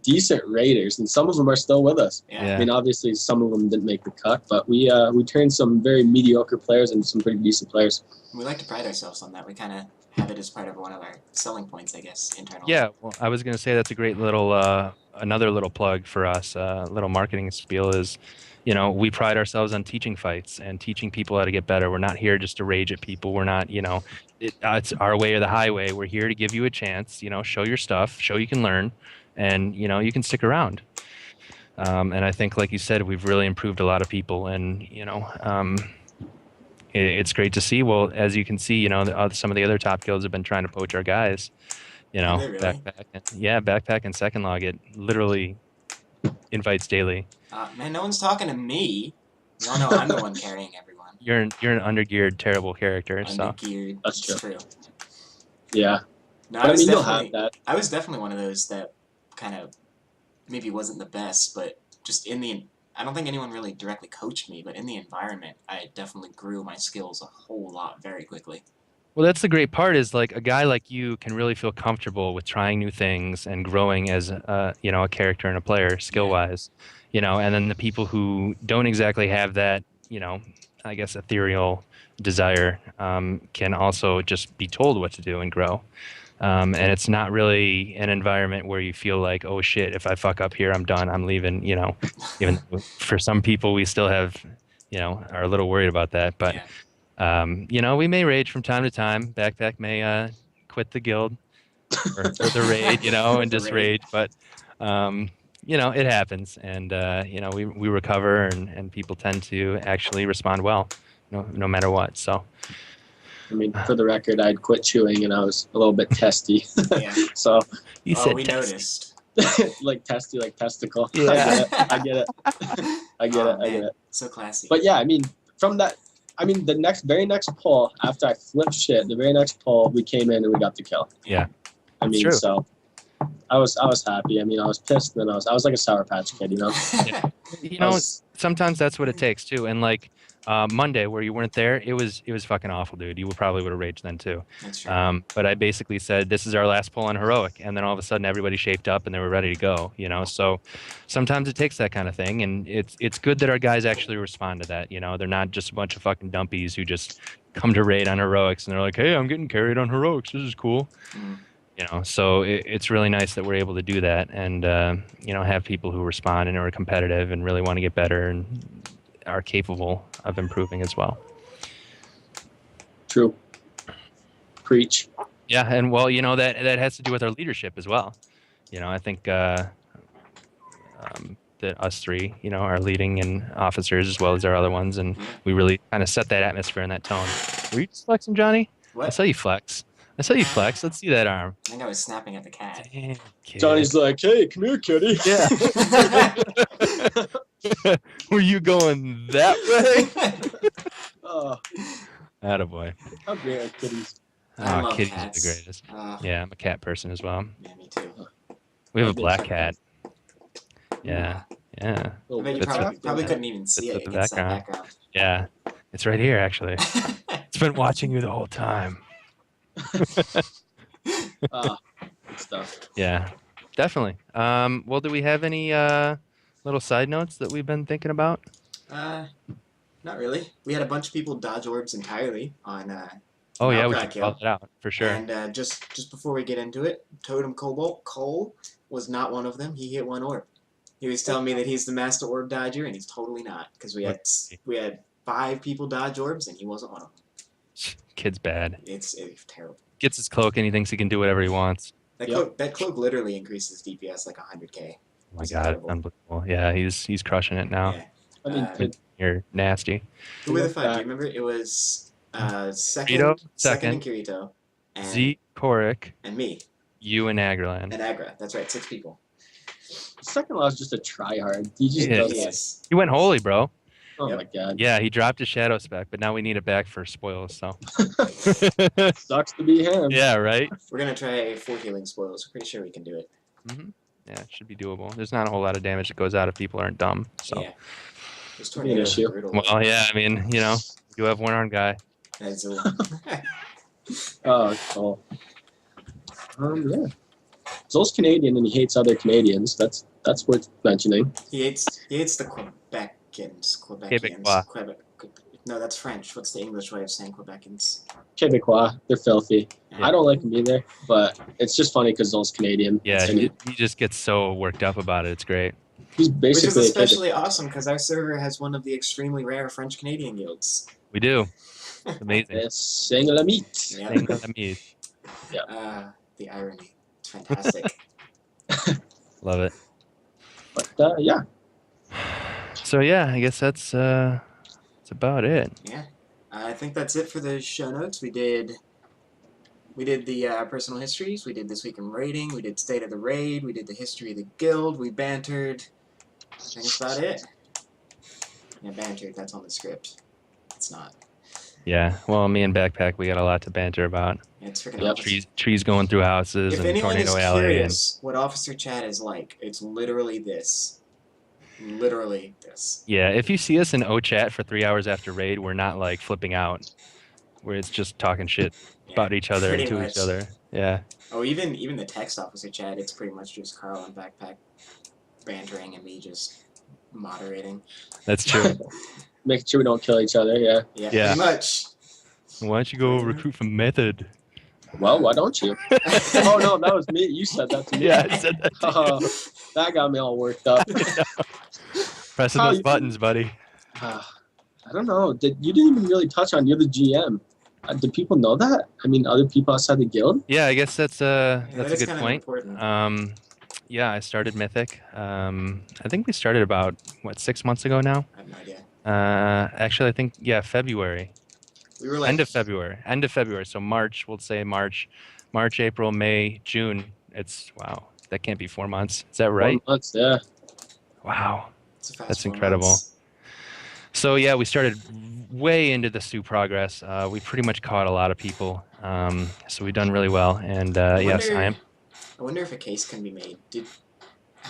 decent raiders, and some of them are still with us. Yeah. I mean, obviously some of them didn't make the cut, but we turned some very mediocre players into some pretty decent players. We like to pride ourselves on that. We kind of have it as part of one of our selling points, I guess, internally. Yeah, well, I was going to say that's a great little, another little plug for us, little marketing spiel is, we pride ourselves on teaching fights and teaching people how to get better. We're not here just to rage at people. We're not, it's our way or the highway. We're here to give you a chance, show your stuff, show you can learn, and, you can stick around. And I think, like you said, we've really improved a lot of people, and, it's great to see. Well, as you can see, some of the other top guilds have been trying to poach our guys. Really? Backpack and Second Log, it literally invites daily. Man, no one's talking to me. You all know I'm the one carrying everyone. You're an undergeared, terrible character. Undergeared. That's true. Yeah. No, but you'll have that. I was definitely one of those that kind of maybe wasn't the best, but just I don't think anyone really directly coached me, but in the environment, I definitely grew my skills a whole lot very quickly. Well, that's the great part is like a guy like you can really feel comfortable with trying new things and growing as a character and a player skill-wise, and then the people who don't exactly have that, I guess ethereal desire can also just be told what to do and grow. And it's not really an environment where you feel like, oh shit, if I fuck up here, I'm done, I'm leaving, even for some people we still have, are a little worried about that. But, we may rage from time to time. Backpack may quit the guild or the raid, and just rage. But, it happens. And, we recover and people tend to actually respond well, no matter what. So. I mean, for the record, I'd quit chewing and I was a little bit testy. Yeah. So you said we testy. Noticed. Like testy, like testicle. Yeah. I get it. So classy. But yeah, I mean, from that, the very next poll, after I flipped shit, the very next poll, we came in and we got the kill. Yeah. I mean, so I was happy. I mean, I was pissed, and then I was like a Sour Patch Kid, Yeah. Sometimes that's what it takes too. And like, Monday, where you weren't there, it was fucking awful, dude. You probably would have raged then too. That's true. But I basically said, this is our last pull on heroic, and then all of a sudden everybody shaped up and they were ready to go. You know, so sometimes it takes that kind of thing, and it's good that our guys actually respond to that. You know, they're not just a bunch of fucking dumpies who just come to raid on heroics and they're like, hey, I'm getting carried on heroics. This is cool. You know, so it's really nice that we're able to do that and, you know, have people who respond and are competitive and really want to get better and are capable of improving as well. True. Preach. Yeah, and well, you know, that has to do with our leadership as well. You know, I think that us three, you know, are leading and officers as well as our other ones, and we really kind of set that atmosphere and that tone. Were you just flexing, Johnny? What? I saw you flex. Let's see that arm. I think I was snapping at the cat. Damn, kid. Johnny's like, hey, come here, kitty. Yeah. Were you going that way? Oh, Attaboy. how great are kitties? I love kitties cats. are the greatest. Yeah, I'm a cat person as well. Yeah, me too. We have a black cat. Yeah. Yeah. I bet you That's probably couldn't even see it the against that background. background. Yeah. It's right here, actually. It's been watching you the whole time. Good stuff. Yeah, definitely. Well, do we have any little side notes that we've been thinking about? Not really. We had a bunch of people dodge orbs entirely on Oh yeah, we Malcrack should Hill. call it out for sure. And just before we get into it, Totem Cobalt Cole was not one of them. He hit one orb. He was telling me that he's the master orb dodger, and he's totally not, because we had 5 people dodge orbs, and he wasn't one of them. Kid's bad. It's terrible. Gets his cloak and he thinks he can do whatever he wants. That cloak literally increases DPS like 100k. Oh my It's god, incredible. unbelievable. Yeah, he's crushing it now. Yeah. I mean, You're nasty. Who were the 5? Do you remember? It was second Kirito, and Kirito, and Z, Korik, and me, you, and Agrlan. and Agra. That's right, 6 people. second law is just a try hard. He just It does is. it. Yes. He went holy, bro. Oh Yep. my god. Yeah, he dropped his shadow spec, but now we need it back for spoils. So. Sucks to be him. Yeah, right. We're gonna try 4 healing spoils. We're pretty sure we can do it. Yeah, it should be doable. There's not a whole lot of damage that goes out if people aren't dumb. So. Yeah. This Could be an tornado is issue. brutal. Well, yeah, I mean, you know, you have one armed guy. That's Oh, cool. Yeah. Zol's Canadian and he hates other Canadians. That's worth mentioning. he hates the Quebecans. Quebecois. No, that's French. What's the English way of saying Quebecans? Quebecois, they're filthy. Yeah. I don't like them either, but it's just funny because Zol's Canadian. Yeah, and he just gets so worked up about it. It's great. he's Which basically is a especially awesome because our server has one of the extremely rare French Canadian guilds. We do. It's amazing. Quebec. Sing la meat. Yeah. The irony. It's fantastic. Love it. But yeah, So yeah, I guess that's about it. Yeah. I think that's it for the show notes. We did the personal histories. We did This Week in Raiding. We did State of the Raid. We did the history of the guild. We bantered. I think that's about it. Yeah, bantered. That's on the script. It's not. Yeah. Well, me and Backpack, we got a lot to banter about. Yeah, it's freaking Yep. awesome. Trees going through houses If and anyone is Tornado Alley. And curious what Officer Chat is like, it's literally this. Literally this. yeah, if you see us in O-Chat for 3 hours after raid, we're not like flipping out. Where it's just talking shit Yeah, about each other and pretty to much. each other. Yeah. Oh, even the text Officer Chat, it's pretty much just Carl and Backpack bantering and me just moderating. That's true. making sure we don't kill each other. Yeah. Yeah, Yeah. pretty much. Why don't you go recruit from Method? Well, why don't you? Oh no, that was me. You said that to me. Yeah, I said that to Oh, you. that got me all worked up. Pressing How those you- buttons, buddy. I don't know. You didn't even really touch on you're the GM. Did people know that? I mean, other people outside the guild? Yeah, I guess that's Yeah, a that is good kind of point. important. Yeah, I started Mythic. I think we started about 6 months ago now. I have no idea. Actually, I think February. We were like End of February. So March, we'll say March, April, May, June. It's wow. That can't be 4 months. Is that right? 1 month, yeah. Wow. it's a fast That's 4 incredible. months. So yeah, we started way into the Sioux progress. We pretty much caught a lot of people. So we've done really well. And yes, wonder- I am. I wonder if a case can be made.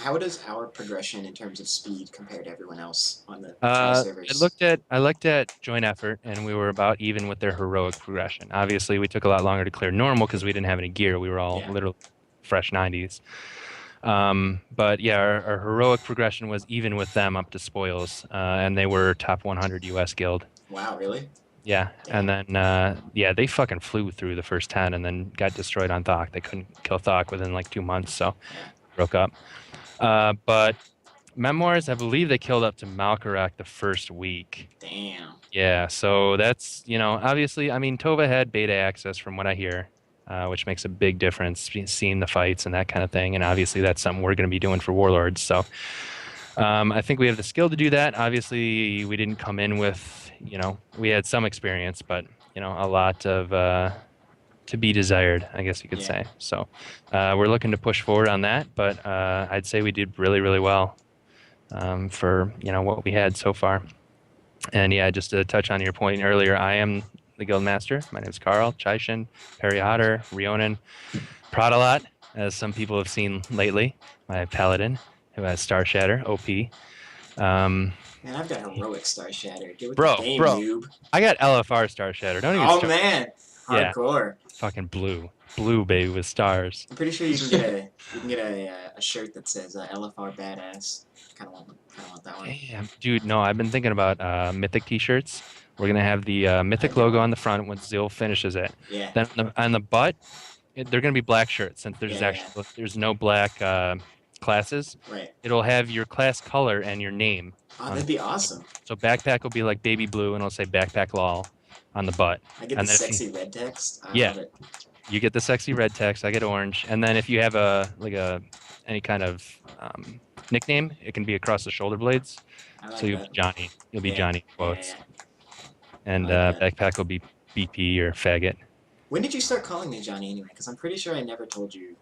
How does our progression in terms of speed compare to everyone else on the try servers? I looked at joint effort, and we were about even with their heroic progression. Obviously, we took a lot longer to clear normal because we didn't have any gear. We were all literally fresh 90s. But yeah, our heroic progression was even with them up to spoils, and they were top 100 US guild. Wow, really? Yeah, and then they fucking flew through the first 10 and then got destroyed on Thok. They couldn't kill Thok within like 2 months, so broke up. But Memoirs, I believe they killed up to Malkarak the first week. Damn. Yeah, so that's, obviously, I mean, Tova had beta access from what I hear, which makes a big difference, seeing the fights and that kind of thing. And obviously that's something we're going to be doing for Warlords. So I think we have the skill to do that. Obviously, we didn't come in with, we had some experience, but, a lot of to be desired, I guess you could say. So we're looking to push forward on that, but I'd say we did really, really well for, what we had so far. And yeah, just to touch on your point earlier, I am the guild master. My name is Carl, Chaishin, Perry Otter, Rionin, Pradalot, as some people have seen lately, my paladin, who has Star Shatter, OP. Man, I've got heroic Star Shatter. Get with bro, the game, noob. I got LFR Star Shatter. Don't even start. Man, hardcore. Yeah. Fucking blue baby with stars. I'm pretty sure you can get a shirt that says LFR badass. Kind of want that one. Damn, dude, no, I've been thinking about Mythic t-shirts. We're gonna have the Mythic logo on the front once Zil finishes it. Yeah. Then on the butt, they're gonna be black shirts since there's there's no black classes. Right. It'll have your class color and your name. Oh, that'd be awesome. So backpack will be like baby blue, and it'll say backpack lol on the butt. I get the sexy red text. I love it. You get the sexy red text. I get orange, and then if you have any kind of nickname, it can be across the shoulder blades. So you'll be Johnny. You'll be Johnny quotes. And backpack will be BP or faggot. When did you start calling me Johnny anyway? Because I'm pretty sure I never told you.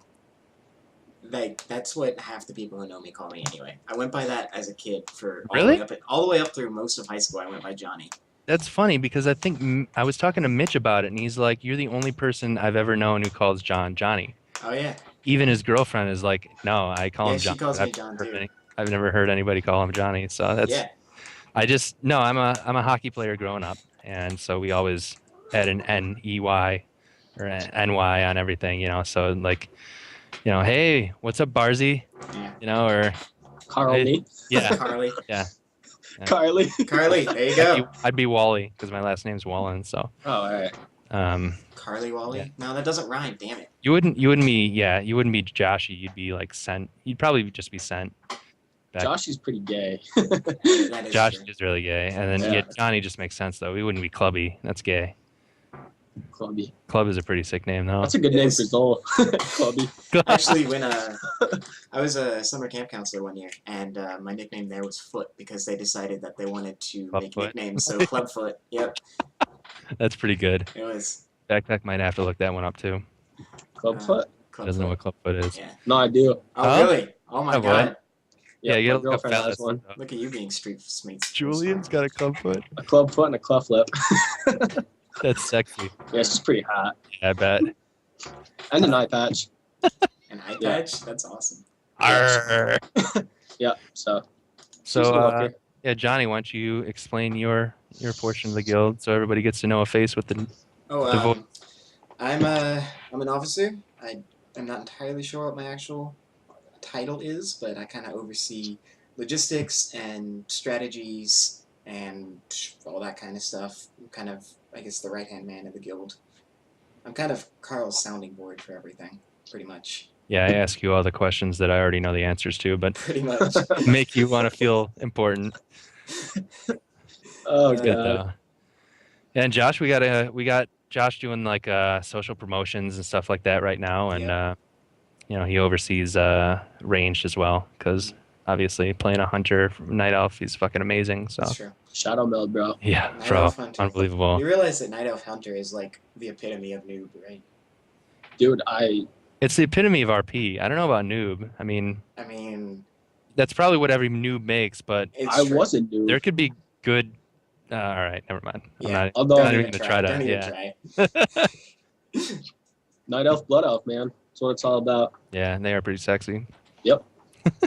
Like, that's what half the people who know me call me anyway. I went by that as a kid for all the way up through most of high school. I went by Johnny. That's funny because I think I was talking to Mitch about it, and he's like, "You're the only person I've ever known who calls John Johnny." Oh yeah. Even his girlfriend is like, "No, I call him John." She calls me John too. I've never heard anybody call him Johnny, so that's. Yeah. I'm a hockey player growing up, and so we always had an N-E-Y or an N-Y on everything, So like, hey, what's up, Barzy? Yeah. Or Carly. Yeah. Carly. Yeah. Carly. Carly, there you go. I'd be Wally because my last name's Wallen, so. Oh, all right. Carly Wally? Yeah. No, that doesn't rhyme, damn it. You wouldn't be Joshy, you'd be like Sent. You'd probably just be Sent. Joshy's pretty gay. Josh is really gay. And then Johnny just makes sense though. We wouldn't be Clubby. That's gay. Clubby. Club is a pretty sick name though. That's a good name for Zol. Clubby. Actually, when I was a summer camp counselor one year, and my nickname there was Foot because they decided that they wanted to make nicknames. So Clubfoot. Yep. That's pretty good. It was. Backpack might have to look that one up too. Clubfoot? Doesn't know what Clubfoot is. Yeah. No, I do. Oh, really? Oh my god. Yeah, you gotta look up one. Look at you being street mates. Julian's got a clubfoot. A clubfoot and a clufflip. That's sexy. Yeah, it's just pretty hot. Yeah, I bet. And an eye patch. An eye patch? That's awesome. Arr. Yeah, so Johnny, why don't you explain your portion of the guild so everybody gets to know a face with the I'm an officer. I'm not entirely sure what my actual title is, but I kind of oversee logistics and strategies and all that kind of stuff. I'm kind of, I guess, the right-hand man of the guild. I'm kind of Carl's sounding board for everything, pretty much. Yeah, I ask you all the questions that I already know the answers to, but pretty much make you want to feel important. Oh, good though. And Josh, we got Josh doing like social promotions and stuff like that right now, and he oversees ranged as well because obviously playing a hunter Night Elf, he's fucking amazing. So that's true. Shadow meld, bro. Yeah, bro, unbelievable. You realize that Night Elf Hunter is like the epitome of noob, right? Dude, it's the epitome of RP. I don't know about noob. I mean, that's probably what every noob makes, but I wasn't noob. There could be good. All right, never mind. Yeah. I'm not even gonna try to. Yeah. Night Elf, Blood Elf, man. That's what it's all about. Yeah, and they are pretty sexy. Yep.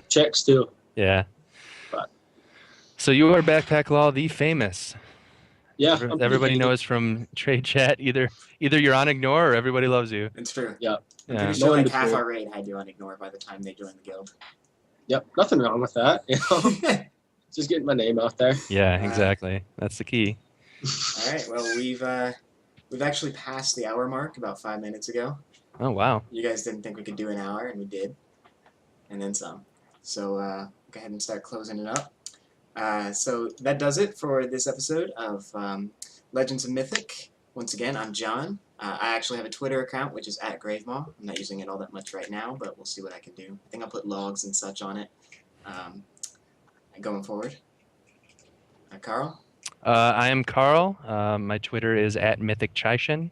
Chicks too. Yeah. But So you are Backpack Law, the famous. yeah, I'm pretty Everybody hated. knows from trade chat either you're on ignore or everybody loves you. It's true. Yeah. I'm Yeah. pretty sure No in like half between. our raid had you on ignore by the time they joined the guild. Yep, nothing wrong with that. You know, just getting my name out there. Yeah, exactly. That's the key. All right. Well, we've actually passed the hour mark about 5 minutes ago. Oh wow. You guys didn't think we could do an hour, and we did, and then some. So go ahead and start closing it up. So that does it for this episode of Legends of Mythic. Once again, I'm John. I actually have a Twitter account, which is @GraveMaw. I'm not using it all that much right now, but we'll see what I can do. I think I'll put logs and such on it going forward. Carl? I am Carl. My Twitter is @MythicChaishin.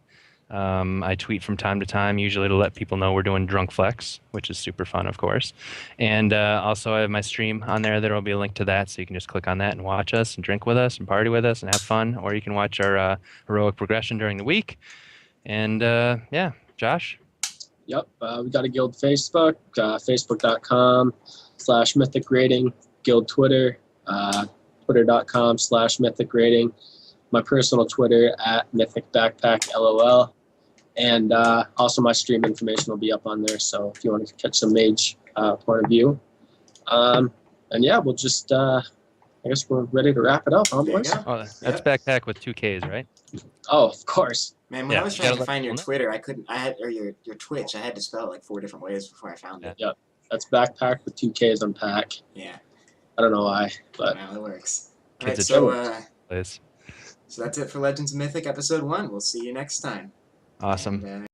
I tweet from time to time, usually to let people know we're doing Drunk Flex, which is super fun, of course. And also I have my stream on there. There will be a link to that, so you can just click on that and watch us and drink with us and party with us and have fun. Or you can watch our heroic progression during the week. And yeah, Josh? Yep, we got a guild Facebook, facebook.com/mythic rating, guild Twitter, twitter.com/mythic rating, my personal Twitter @mythicbackpacklol, and also my stream information will be up on there, so if you want to catch some mage point of view. And yeah, we'll just, I guess we're ready to wrap it up, huh, boys? Oh, that's Backpack with 2 Ks, right? Oh, of course. Man, when Yeah, I was you trying gotta to let find your people know. Twitter, I couldn't. I had or your Twitch. I had to spell it like 4 different ways before I found it. Yep, that's Backpack with 2 Ks on pack. Yeah. I don't know why, but Well, it works. All Kids right, are so that's it for Legends of Mythic episode 1. We'll see you next time. Awesome. And,